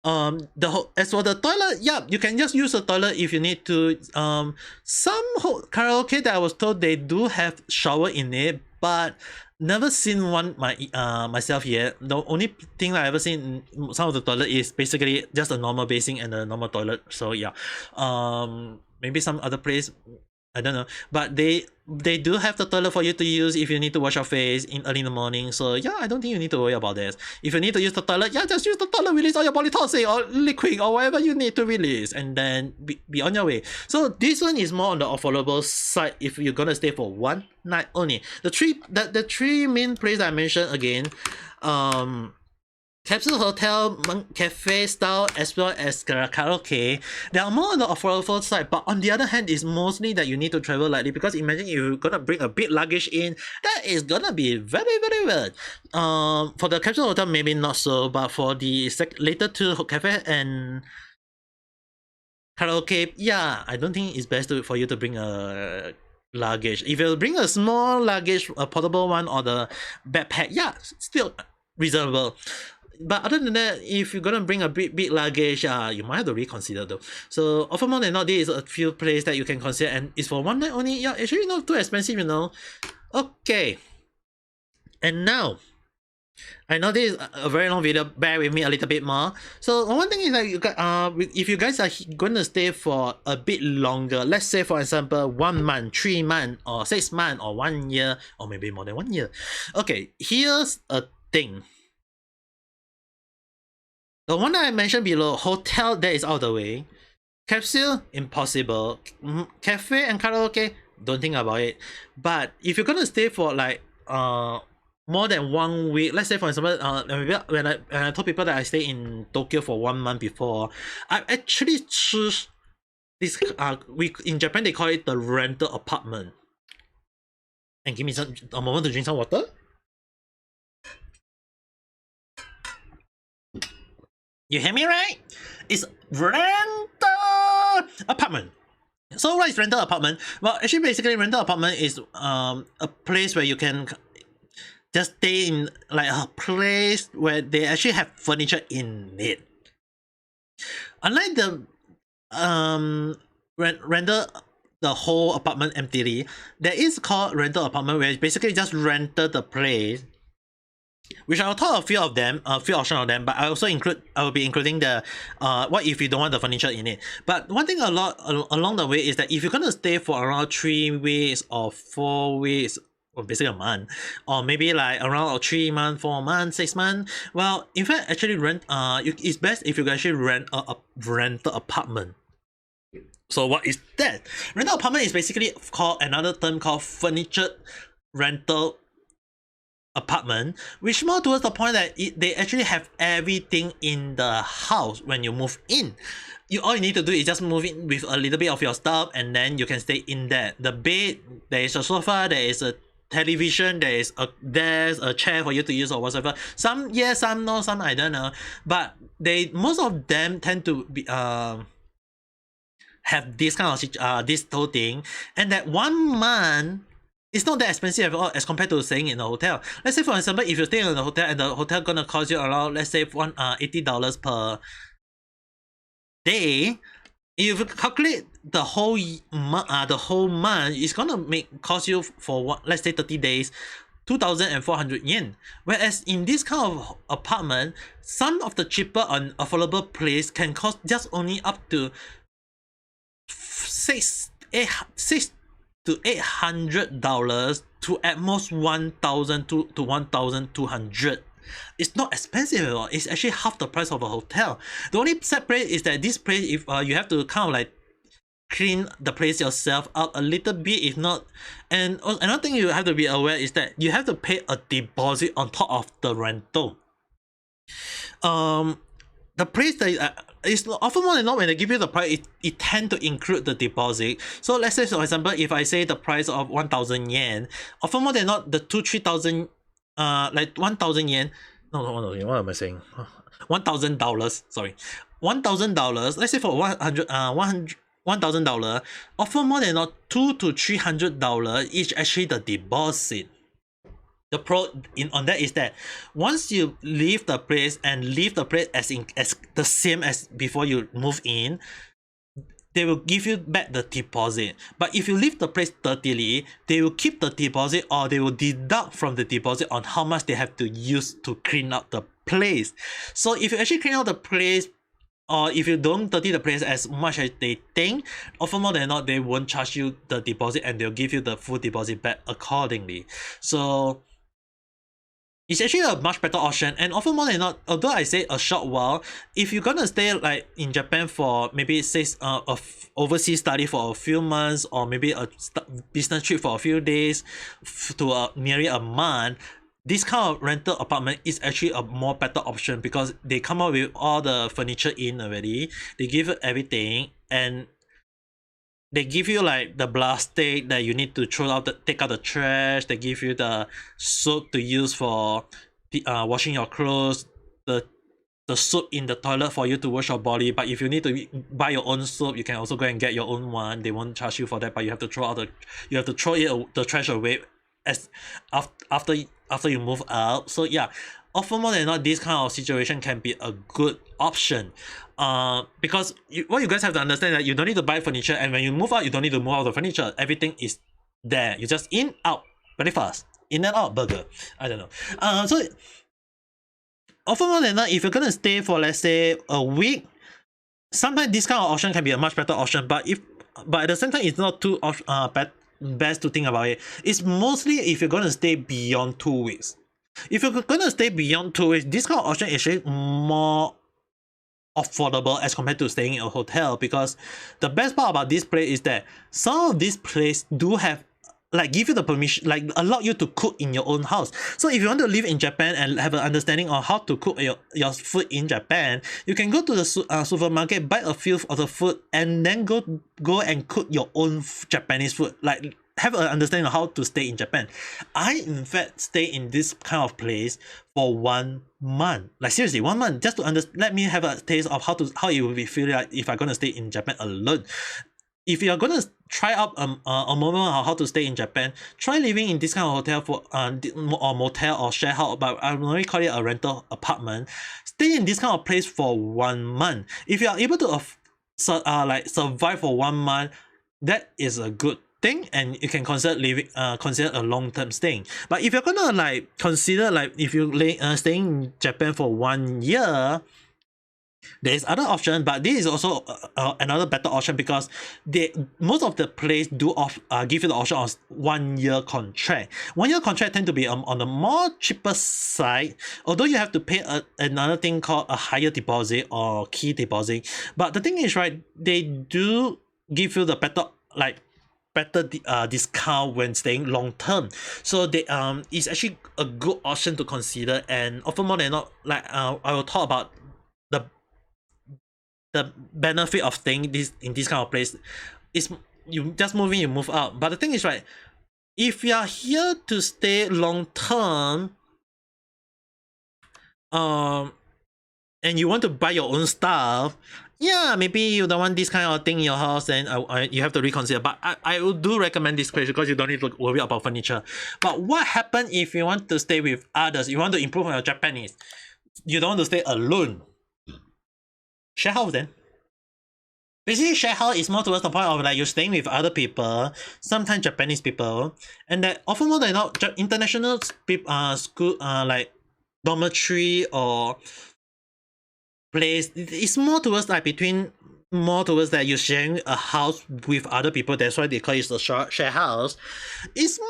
As for the toilet, yeah, you can just use the toilet if you need to. Some karaoke that I was told, they do have shower in it, but never seen one myself yet. The only thing I ever seen in some of the toilet is basically just a normal basin and a normal toilet. So yeah, maybe some other place, I don't know, but they do have the toilet for you to use if you need to wash your face in early in the morning. So yeah, I don't think you need to worry about this. If you need to use the toilet, yeah, just use the toilet, release all your body toxin or liquid or whatever you need to release, and then be on your way. So this one is more on the affordable side if you're gonna stay for one night only. The three main places I mentioned again, Capsule Hotel, cafe style, as well as karaoke, they are more on the affordable side, but on the other hand, it's mostly that you need to travel lightly, because imagine if you're gonna bring a big luggage in, that is gonna be very, very weird. For the Capsule Hotel, maybe not so, but for the later two, cafe and karaoke, yeah, I don't think it's best for you to bring a luggage. If you bring a small luggage, a portable one, or the backpack, yeah, still reasonable. But other than that, if you're gonna bring a big luggage, you might have to reconsider though. So offer more than not, there is a few places that you can consider, and it's for one night only. Yeah, actually not too expensive, you know. Okay, and now I know this is a very long video. Bear with me a little bit more. So one thing is that if you guys are gonna stay for a bit longer, let's say for example 1 month, 3 months, or 6 months, or 1 year, or maybe more than 1 year. Okay, here's a thing. The one that I mentioned below, hotel, that is out of the way. Capsule, impossible. Cafe and karaoke, don't think about it. But if you're gonna stay for like more than 1 week, let's say for example, when I told people that I stay in Tokyo for 1 month before, I actually choose this. In Japan they call it the rental apartment. And give me a moment to drink some water. You hear me right? It's rental apartment. So what is rental apartment? Well, actually basically rental apartment is a place where you can just stay in, like a place where they actually have furniture in it. Unlike the render the whole apartment emptily, there is called rental apartment, where you basically just rented the place, which I'll talk a few options of them, but I will be including the what if you don't want the furniture in it. But one thing along the way is that if you're gonna stay for around 3 weeks or 4 weeks, or basically a month, or maybe like around 3 months, 4 months, 6 months, well, in fact, actually it's best if you actually rent a rental apartment. So what is that? Rental apartment is basically another term called furniture rental apartment, which more towards the point that they actually have everything in the house when you move in. All you need to do is just move in with a little bit of your stuff, and then you can stay in there. The bed, there is a sofa, there is a television, there's a chair for you to use or whatever. Some yes, some no, some I don't know. But most of them tend to be have this kind of this whole thing, and that 1 month, it's not that expensive at all as compared to staying in a hotel. Let's say for example, if you're staying in a hotel and the hotel gonna cost you around, let's say $80 per day, if you calculate the whole month, it's gonna cost you for let's say 30 days, 2,400 yen. Whereas in this kind of apartment, some of the cheaper and affordable place can cost just only up to 6 to $800 to at most 1,000 to 1,200. It's not expensive at all. It's actually half the price of a hotel. The only sad place is that this place, if you have to kind of like clean the place yourself up a little bit, if not. And another thing you have to be aware is that you have to pay a deposit on top of the rental. The price that is often more than not when they give you the price, it tend to include the deposit. So let's say, for example, if I say the price of 1,000 yen, often more than not the 2-3,000 like 1,000 yen. No, what am I saying? $1,000. Sorry, $1,000. Let's say for $1,000, often more than not $200 to $300 is actually the deposit. The pro on that is that once you leave the place and leave the place as the same as before you move in, they will give you back the deposit. But if you leave the place dirtily, they will keep the deposit, or they will deduct from the deposit on how much they have to use to clean up the place. So if you actually clean out the place, or if you don't dirty the place as much as they think, often more than not, they won't charge you the deposit and they'll give you the full deposit back accordingly. So it's actually a much better option. And often more than not, although I say a short while, if you're gonna stay like in Japan for maybe say overseas study for a few months, or maybe a business trip for a few days to nearly a month, this kind of rental apartment is actually a more better option, because they come out with all the furniture in already. They give you everything, and they give you like the plastic that you need to throw out, take out the trash. They give you the soap to use for washing your clothes, the soap in the toilet for you to wash your body. But if you need to buy your own soap, you can also go and get your own one. They won't charge you for that, but you have to throw the trash away as after you move out. So yeah, often more than not, this kind of situation can be a good option. Because what you guys have to understand that you don't need to buy furniture, and when you move out, you don't need to move out the furniture. Everything is there. You just in, out, very fast. In and out burger. I don't know. So often more than not, if you're gonna stay for, let's say, a week, sometimes this kind of option can be a much better option. But at the same time, it's not too best to think about it. It's mostly if you're gonna stay beyond 2 weeks. If you're gonna stay beyond 2 weeks, this kind of option is actually more affordable as compared to staying in a hotel, because the best part about this place is that some of these places do have like give you the permission, like allow you to cook in your own house. So if you want to live in Japan and have an understanding on how to cook your food in Japan, you can go to the supermarket, buy a few of the food, and then go and cook your own Japanese food, like have an understanding of how to stay in Japan. I in fact stay in this kind of place for 1 month, like seriously 1 month, just to let me have a taste of how it will be feeling like if I'm gonna stay in Japan alone. If you're gonna try out a moment on how to stay in Japan, try living in this kind of hotel for or motel or share house, but I normally call it a rental apartment. Stay in this kind of place for 1 month. If you are able to like survive for 1 month, that is a good thing, and you can consider living consider a long-term staying. But if you're gonna like consider like if you staying in Japan for 1 year, there is other option, but this is also another better option, because most of the place do give you the option of 1 year contract. 1 year contract tend to be on the more cheaper side, although you have to pay another thing called a higher deposit or key deposit. But the thing is, right, they do give you the better discount when staying long term. So they it's actually a good option to consider. And often more than not, like I will talk about the benefit of staying in this kind of place is you just move in, you move out. But the thing is, right, if you are here to stay long term, and you want to buy your own stuff, yeah, maybe you don't want this kind of thing in your house, and you have to reconsider. But I do recommend this place, because you don't need to worry about furniture. But what happens if you want to stay with others? You want to improve on your Japanese. You don't want to stay alone. Share house then. Basically, share house is more towards the point of like you're staying with other people, sometimes Japanese people, and that often more than not international school like dormitory or place. It's more towards like between more towards that you're sharing a house with other people. That's why they call it the share house. It's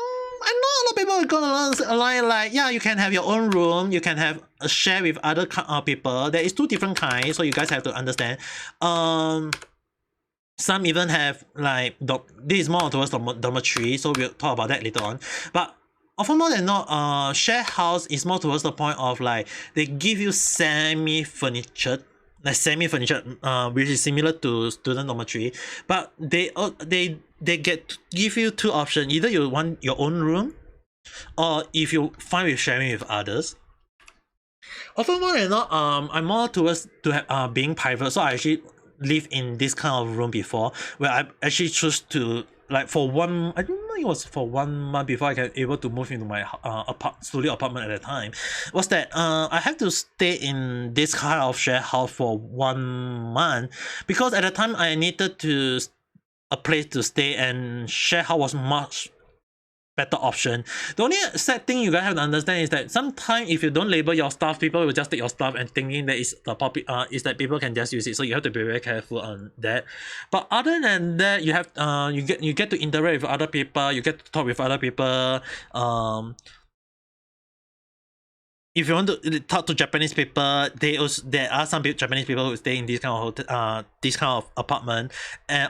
I know a lot of people are gonna align like yeah, you can have your own room, you can have a share with other people. There is two different kinds, so you guys have to understand. Some even have like this is more towards the dormitory, so we'll talk about that later on. But often more than not, share house is more towards the point of like they give you semi-furniture, which is similar to student dormitory, but they get to give you two options. Either you want your own room, or if you find with sharing with others. Often more than not, I'm more towards to have being private, so I actually live in this kind of room before, where I actually choose to like for one. I don't know, it was for 1 month before I get able to move into my studio apartment at the time. Was that I have to stay in this kind of share house for 1 month because at the time I needed to a place to stay, and share house was much better option. The only sad thing you guys have to understand is that sometimes if you don't label your stuff, people will just take your stuff and thinking that is that people can just use it. So you have to be very careful on that. But other than that, you have you get to interact with other people, you get to talk with other people. If you want to talk to Japanese people, there are some Japanese people who stay in this kind of hotel, this kind of apartment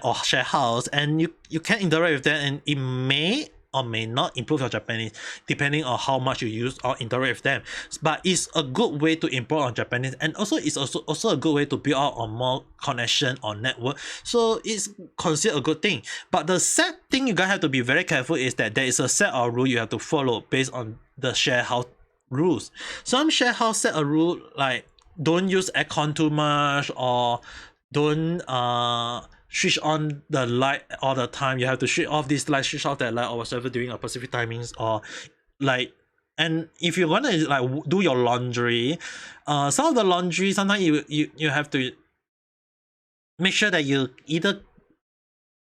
or share house, and you can interact with them, and it may or may not improve your Japanese depending on how much you use or interact with them. But it's a good way to improve on Japanese, and also it's also a good way to build out on more connection or network. So it's considered a good thing. But the sad thing you guys have to be very careful is that there is a set of rule you have to follow based on the share house rules. Some share house set a rule like don't use aircon too much, or don't switch on the light all the time. You have to switch off this light, switch off that light or whatever during a specific timings, or like. And if you want to like do your laundry, some of the laundry sometimes you have to make sure that you either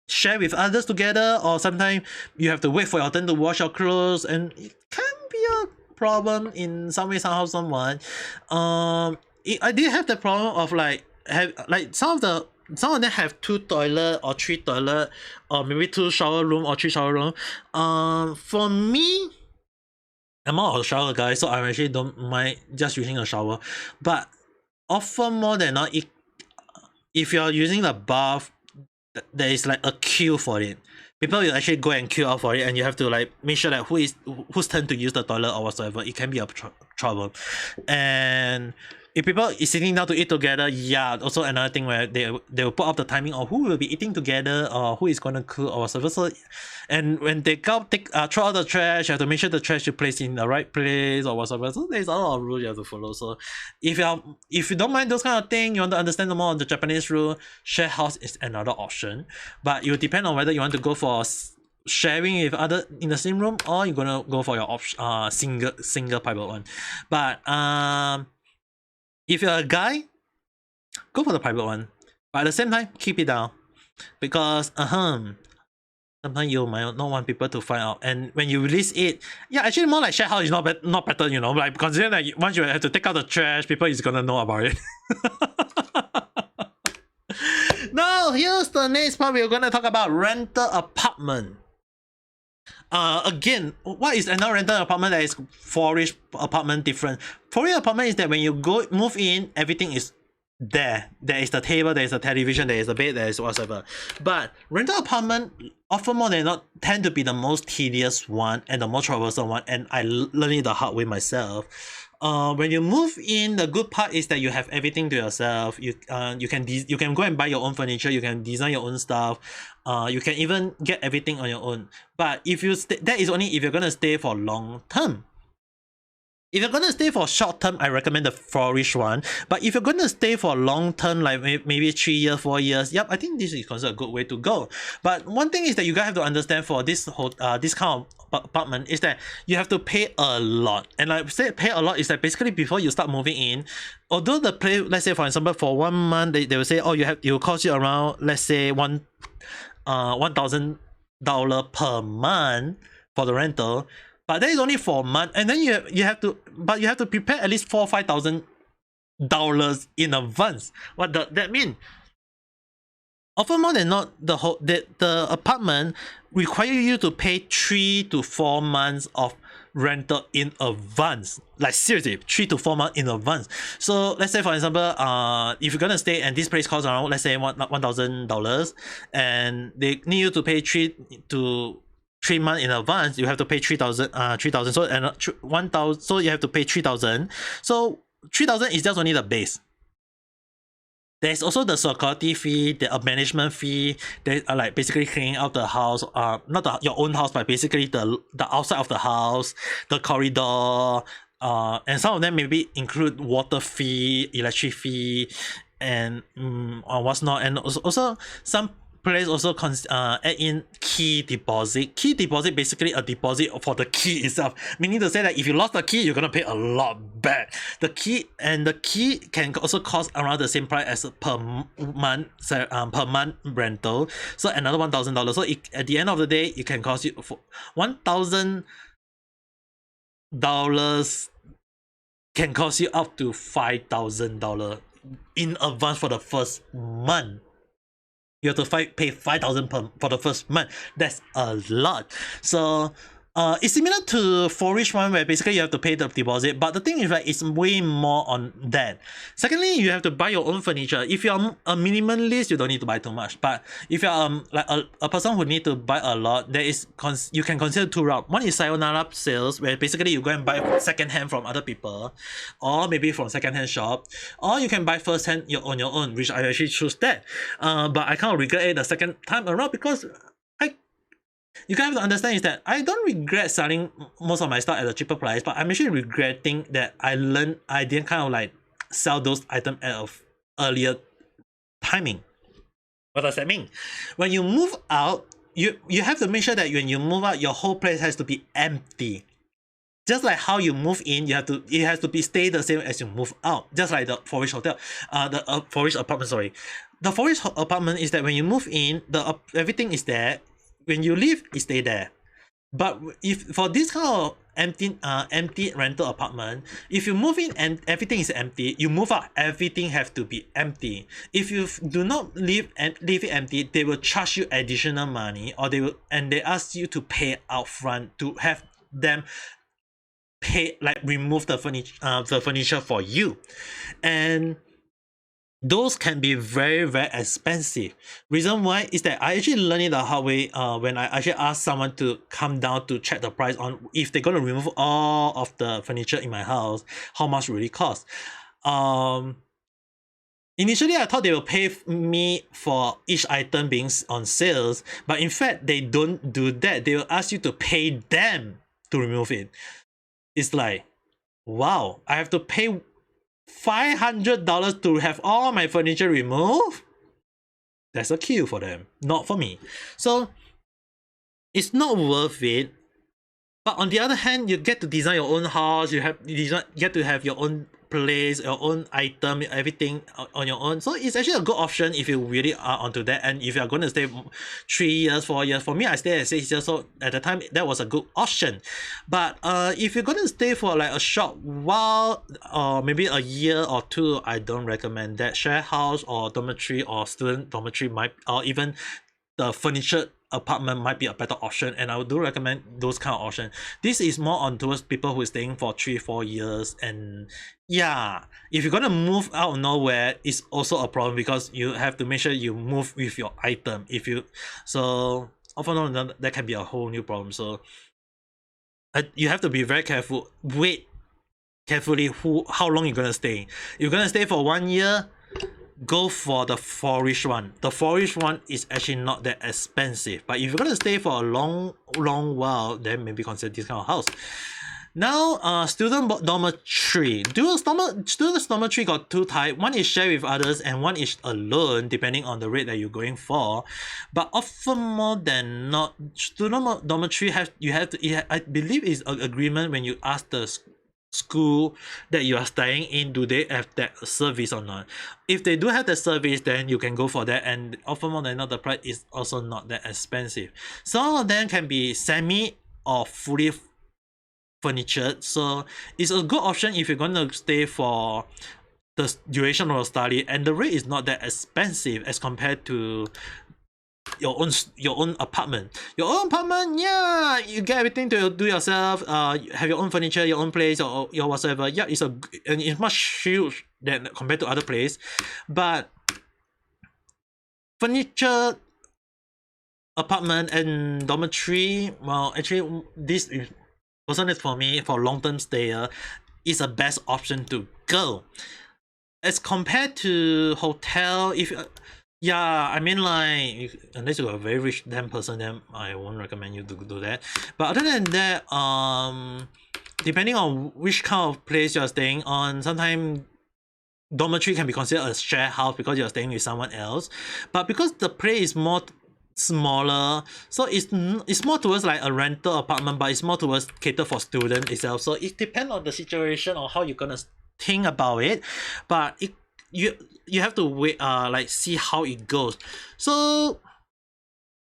share with others together, or sometimes you have to wait for your turn to wash your clothes, and it can be a problem in some way somehow someone. I did have the problem of like have like some of them have 2 toilet or 3 toilet, or maybe 2 shower room or 3 shower room. For me, I'm not a shower guy, so I actually don't mind just using a shower. But often more than not, if you're using the bath, there is like a queue for it. People will actually go and queue up for it, and you have to like make sure that whose turn to use the toilet or whatsoever. It can be a trouble. And if people is sitting down to eat together, yeah, also another thing where they will put up the timing of who will be eating together or who is gonna cook or whatever. So, and when they go throw out the trash, you have to make sure the trash you place in the right place or whatever. So there's a lot of rules you have to follow. So if you don't mind those kind of thing, you want to understand more on the Japanese rule, share house is another option. But it will depend on whether you want to go for sharing with other in the same room, or you're gonna go for your single private one. But if you're a guy, go for the private one. But at the same time, keep it down. Because sometimes you might not want people to find out. And when you release it, yeah, actually more like share house is not better, you know. Like considering that once you have to take out the trash, people is gonna know about it. Now here's the next part. We're gonna talk about rental apartment. Again, what is another rental apartment that is foreign apartment different? Foreign apartment is that when you go move in, everything is there. There is the table, there is the television, there is the bed, there is whatever. But rental apartment often more than not tend to be the most tedious one and the most troublesome one, and I learned it the hard way myself. When you move in, the good part is that you have everything to yourself. You can go and buy your own furniture. You can design your own stuff. You can even get everything on your own. But if you that is only if you're gonna stay for long term. If you're gonna stay for short term, I recommend the flourish one. But if you're gonna stay for long term, like maybe 3 years, 4 years, yep, I think this is considered a good way to go. But one thing is that you guys have to understand for this whole this kind of apartment is that you have to pay a lot. And like I said, pay a lot is that basically before you start moving in, although the place, let's say for example for 1 month they will say, oh, it will cost you around, let's say $1,000 per month for the rental. But that is only for a month, and then you have to prepare at least $4,000-$5,000 in advance. What does that mean? Often more than not, the apartment require you to pay 3 to 4 months of rental in advance. Like seriously, 3 to 4 months in advance. So let's say for example, if you're gonna stay and this place costs around, let's say $1,000, and they need you to pay 3 months in advance, you have to pay 3,000. So and 1,000. So you have to pay 3,000. So 3,000 is just only the base. There's also the security fee, the management fee. They are like basically cleaning out the house, not your own house, but basically the outside of the house, the corridor, and some of them maybe include water fee, electric fee, and what's not. And also some place also add in key deposit. Key deposit basically a deposit for the key itself, meaning to say that if you lost the key, you're gonna pay a lot back. The key can also cost around the same price as per month rental, so another $1,000. So at the end of the day, it can cost you for $1,000 can cost you up to $5,000 in advance for the first month. You have to pay $5,000 for the first month. That's a lot. So it's similar to flourish one, where basically you have to pay the deposit, but the thing is, right, it's way more on that. Secondly, you have to buy your own furniture. If you're a minimalist, you don't need to buy too much. But if you're like a person who need to buy a lot, there is you can consider 2 routes. One is sayonara sales, where basically you go and buy second hand from other people, or maybe from second hand shop, or you can buy first hand on your own, which I actually choose that. But I kind of regret it the second time around, because you guys have to understand is that I don't regret selling most of my stuff at a cheaper price, but I'm actually regretting that I didn't kind of like sell those items at an earlier timing. What does that mean? When you move out, you have to make sure that when you move out, your whole place has to be empty. Just like how you move in, it has to stay the same as you move out. Just like the Flourish Hotel, the Flourish apartment. Sorry, the Flourish apartment is that when you move in, everything is there. When you leave, it stay there. But if for this kind of empty rental apartment, if you move in and everything is empty, you move out, everything have to be empty. If you do not leave it empty, they will charge you additional money, or they ask you to pay upfront to have them remove the furniture for you. And those can be very, very expensive. Reason why is that I actually learned it the hard way when I actually asked someone to come down to check the price on if they're going to remove all of the furniture in my house, how much will it cost. Initially, I thought they will pay me for each item being on sales, but in fact, they don't do that. They will ask you to pay them to remove it. It's like, wow, I have to pay $500 to have all my furniture removed? That's a queue for them, not for me. So it's not worth it. But on the other hand, you get to design your own house. You get to have your own place, your own item, everything on your own. So it's actually a good option if you really are onto that. And if you are going to stay 3 years, 4 years, for me, I stayed at 6 years. So at the time, that was a good option. But if you're going to stay for like a short while, or maybe a year or 2, I don't recommend that. Share house or dormitory or student dormitory or even the furniture apartment might be a better option, and I do recommend those kind of options. This is more on towards people who are staying for 3-4 years, and yeah, if you're gonna move out of nowhere, it's also a problem because you have to make sure you move with your item. So often that can be a whole new problem. So you have to be very careful. Wait carefully how long you're gonna stay. You're gonna stay for 1 year, go for the flourish one. The flourish one is actually not that expensive, but if you're gonna stay for a long while, then maybe consider this kind of house. Now, student dormitory. Student dormitory got two types. One is shared with others, and one is alone, depending on the rate that you're going for. But often more than not, student dormitory I believe is an agreement when you ask the school that you are staying in, do they have that service or not. If they do have the service, then you can go for that, and often more than not, the price is also not that expensive. Some of them can be semi or fully furniture, so it's a good option if you're going to stay for the duration of the study, and the rate is not that expensive as compared to your own apartment. Your own apartment, yeah, you get everything to do yourself. You have your own furniture, your own place, or your whatsoever. Yeah, and it's much huge than compared to other place, but furniture, apartment, and dormitory, well, actually, this is personally for me, for long-term stayer, is the best option to go as compared to hotel. If yeah, I mean, like, unless you're a very rich damn person, then I won't recommend you to do that. But other than that, depending on which kind of place you're staying on, sometimes dormitory can be considered a share house because you're staying with someone else. But because the place is more smaller, so it's more towards like a rental apartment, but it's more towards cater for student itself. So it depends on the situation or how you're gonna think about it. But you have to wait, like, see how it goes. So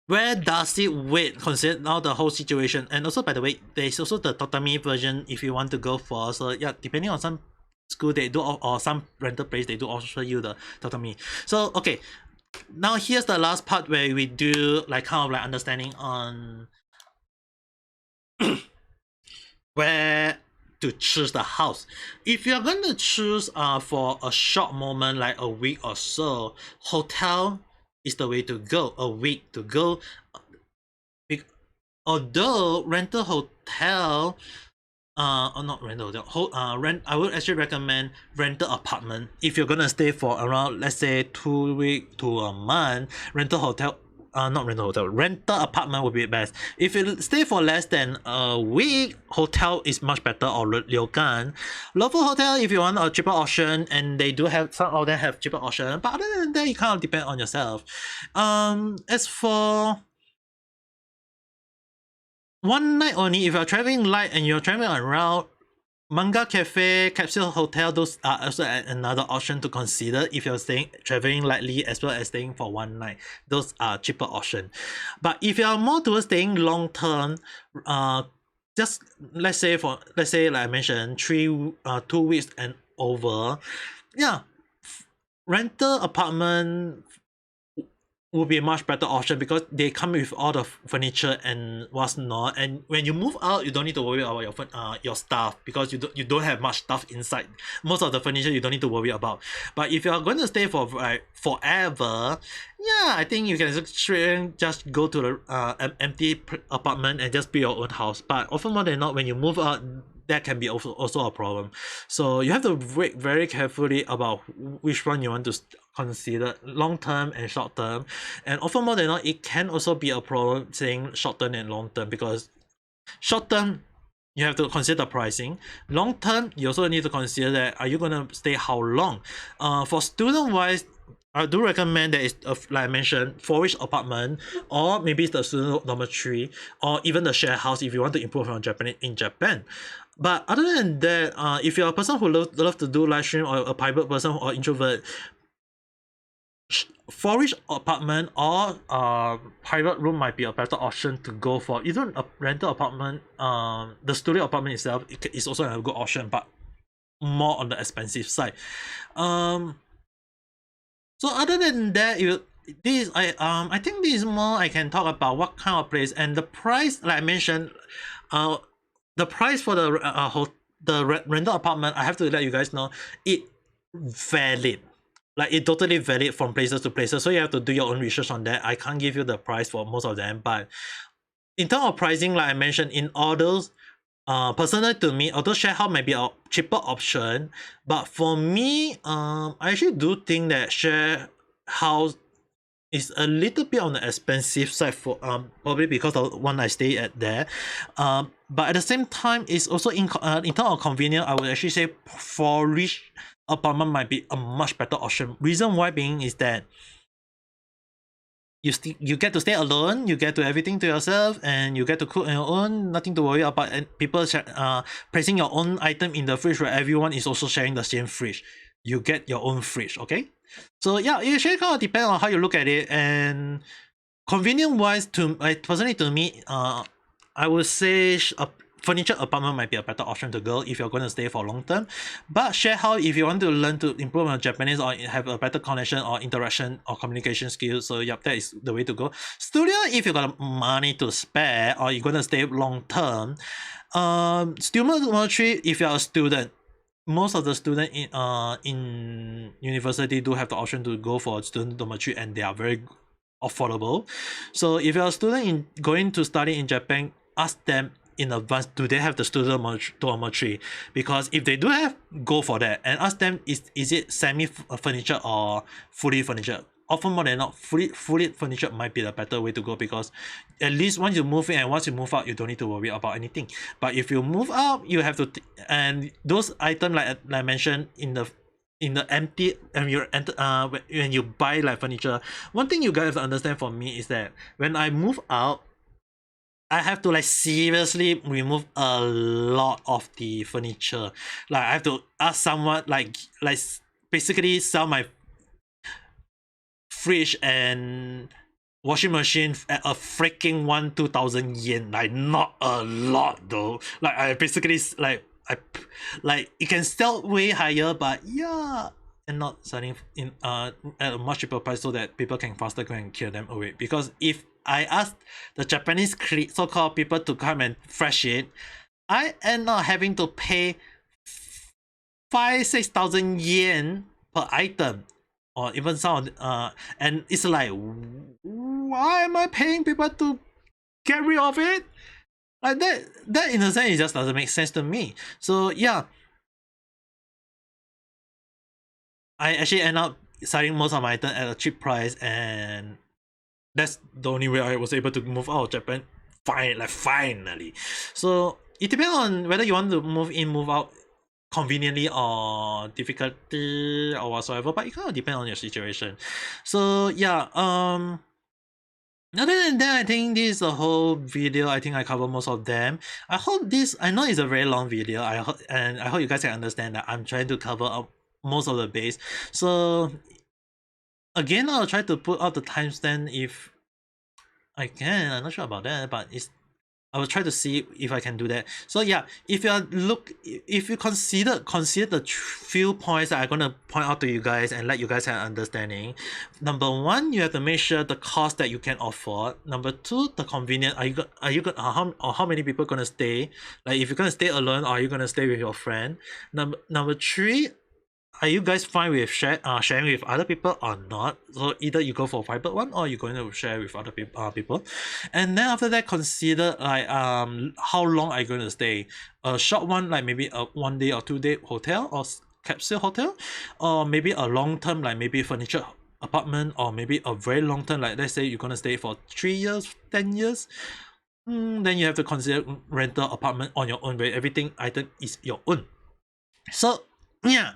where does it wait, consider now the whole situation. And also, by the way, there's also the tatami version if you want to go for. So yeah, depending on some school they do, or some rental place they do offer you the tatami. So okay, now here's the last part where we do like kind of like understanding on where to choose the house. If you're going to choose for a short moment, like a week or so, hotel is the way to go. A week to go. Although rental hotel, or not rental hotel, I would actually recommend rental apartment if you're gonna stay for around, let's say, 2 weeks to a month. Rental hotel, not rental hotel, rental apartment would be best. If you stay for less than a week, hotel is much better, or Ryokan. Local hotel, if you want a cheaper option, and they do have, some of them have cheaper option, but other than that, you kind of depend on yourself. As for one night only, if you're traveling light and you're traveling around, Manga Cafe, Capsule Hotel, those are also another option to consider if you're traveling lightly as well as staying for one night. Those are cheaper option. But if you are more towards staying long term, just let's say like I mentioned, 2 weeks and over, yeah, rental apartment would be a much better option because they come with all the furniture and what's not. And when you move out, you don't need to worry about your stuff because you don't have much stuff inside. Most of the furniture you don't need to worry about. But if you are going to stay for like forever, yeah, I think you can just go to the empty apartment and just build your own house. But often more than not, when you move out, that can be also a problem. So you have to wait very carefully about which one you want to consider, long term and short term. And often more than not, it can also be a problem saying short term and long term, because short term you have to consider pricing. Long term, you also need to consider that are you gonna stay how long. For student wise, I do recommend that it's like I mentioned, 4-ish apartment, or maybe it's the student dormitory, or even the share house if you want to improve on Japanese in Japan. But other than that, if you're a person who love to do live stream, or a private person or introvert, 4-ish apartment or private room might be a better option to go for. Even a rental apartment, the studio apartment itself is also a good option, but more on the expensive side. So other than that, I think this is more I can talk about what kind of place and the price. Like I mentioned, the price for the rental apartment, I have to let you guys know, it valid. Like, it totally valid from places to places. So you have to do your own research on that. I can't give you the price for most of them, but in terms of pricing, like I mentioned, in orders, personally to me, although share house might be a cheaper option, but for me, I actually do think that share house is a little bit on the expensive side for probably because of one I stay at there. But at the same time, it's also in terms of convenience, I would actually say for rich apartment might be a much better option. Reason why being is that you get to stay alone, you get to everything to yourself, and you get to cook on your own. Nothing to worry about, and people placing your own item in the fridge where everyone is also sharing the same fridge. You get your own fridge, okay? So yeah, it actually kind of depends on how you look at it. And convenient wise, personally to me, I would say a furniture apartment might be a better option to go if you're going to stay for long term. But share how if you want to learn to improve on Japanese or have a better connection or interaction or communication skills, so yep, that is the way to go. Studio, if you got money to spare or you're going to stay long term. Student dormitory, if you're a student, most of the student in university do have the option to go for student dormitory, and they are very affordable. So if you're a student going to study in Japan, ask them in advance, do they have the student dormitory? Because if they do have, go for that, and ask them, is it semi furniture or fully furniture? Often more than not, fully furniture might be the better way to go, because at least once you move in and once you move out, you don't need to worry about anything. But if you move out, you have to and those items like I mentioned in the empty, and when you buy like furniture, one thing you guys have to understand for me is that when I move out, I have to like seriously remove a lot of the furniture. Like I have to ask someone like basically sell my fridge and washing machine at a freaking 2,000 yen. Like not a lot though. Like I basically like it can sell way higher, but yeah, and not selling in at a much cheaper price so that people can faster go and clear them away. Because if I ask the Japanese so-called people to come and fresh it, I end up having to pay 6,000 yen per item, or even some and it's like, why am I paying people to get rid of it? Like that in a sense, it just doesn't make sense to me. So yeah, I actually end up selling most of my items at a cheap price, and that's the only way I was able to move out of Japan. Finally. So it depends on whether you want to move in, move out conveniently or difficulty or whatsoever, but it kind of depends on your situation. So yeah, other than that, I think this is the whole video. I think I covered most of them. I know it's a very long video. I hope you guys can understand that I'm trying to cover up most of the base. So again, I'll try to put out the timestamp if I can. I'm not sure about that, but I will try to see if I can do that. So yeah, if you consider the few points that I'm gonna point out to you guys and let you guys have understanding. Number one, you have to make sure the cost that you can afford. Number two, the convenience. How many people gonna stay? Like if you're gonna stay alone, or are you gonna stay with your friend? Number three, are you guys fine with sharing with other people or not? So either you go for a private one or you're going to share with other people. And then after that, consider like how long are you going to stay? A short one, like maybe a 1 day or 2 day hotel or capsule hotel, or maybe a long term, like maybe furniture apartment, or maybe a very long term, like let's say you're going to stay for 3 years, 10 years. Then you have to consider rental apartment on your own, where everything item is your own. So yeah,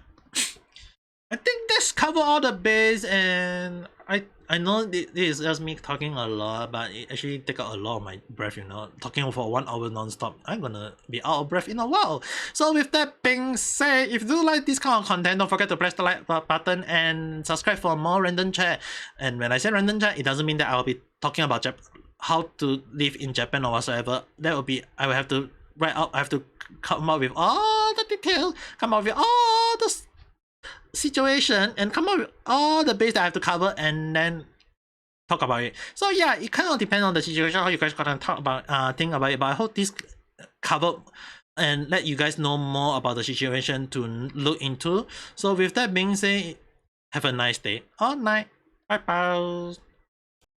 I think that's cover all the base, and I know this is just me talking a lot, but it actually take out a lot of my breath, talking for 1 hour non-stop. I'm gonna be out of breath in a while. So with that being said, if you do like this kind of content, don't forget to press the like button and subscribe for more random chat. And when I say random chat, it doesn't mean that I will be talking about how to live in Japan or whatsoever. That will be, I will have to write out, I have to come up with all the details, come up with all the situation, and come up with all the base that I have to cover, and then talk about it. So yeah, it kind of depends on the situation how you guys gonna talk about think about it. But I hope this covered and let you guys know more about the situation to look into. So with that being said, have a nice day or night. Bye bye.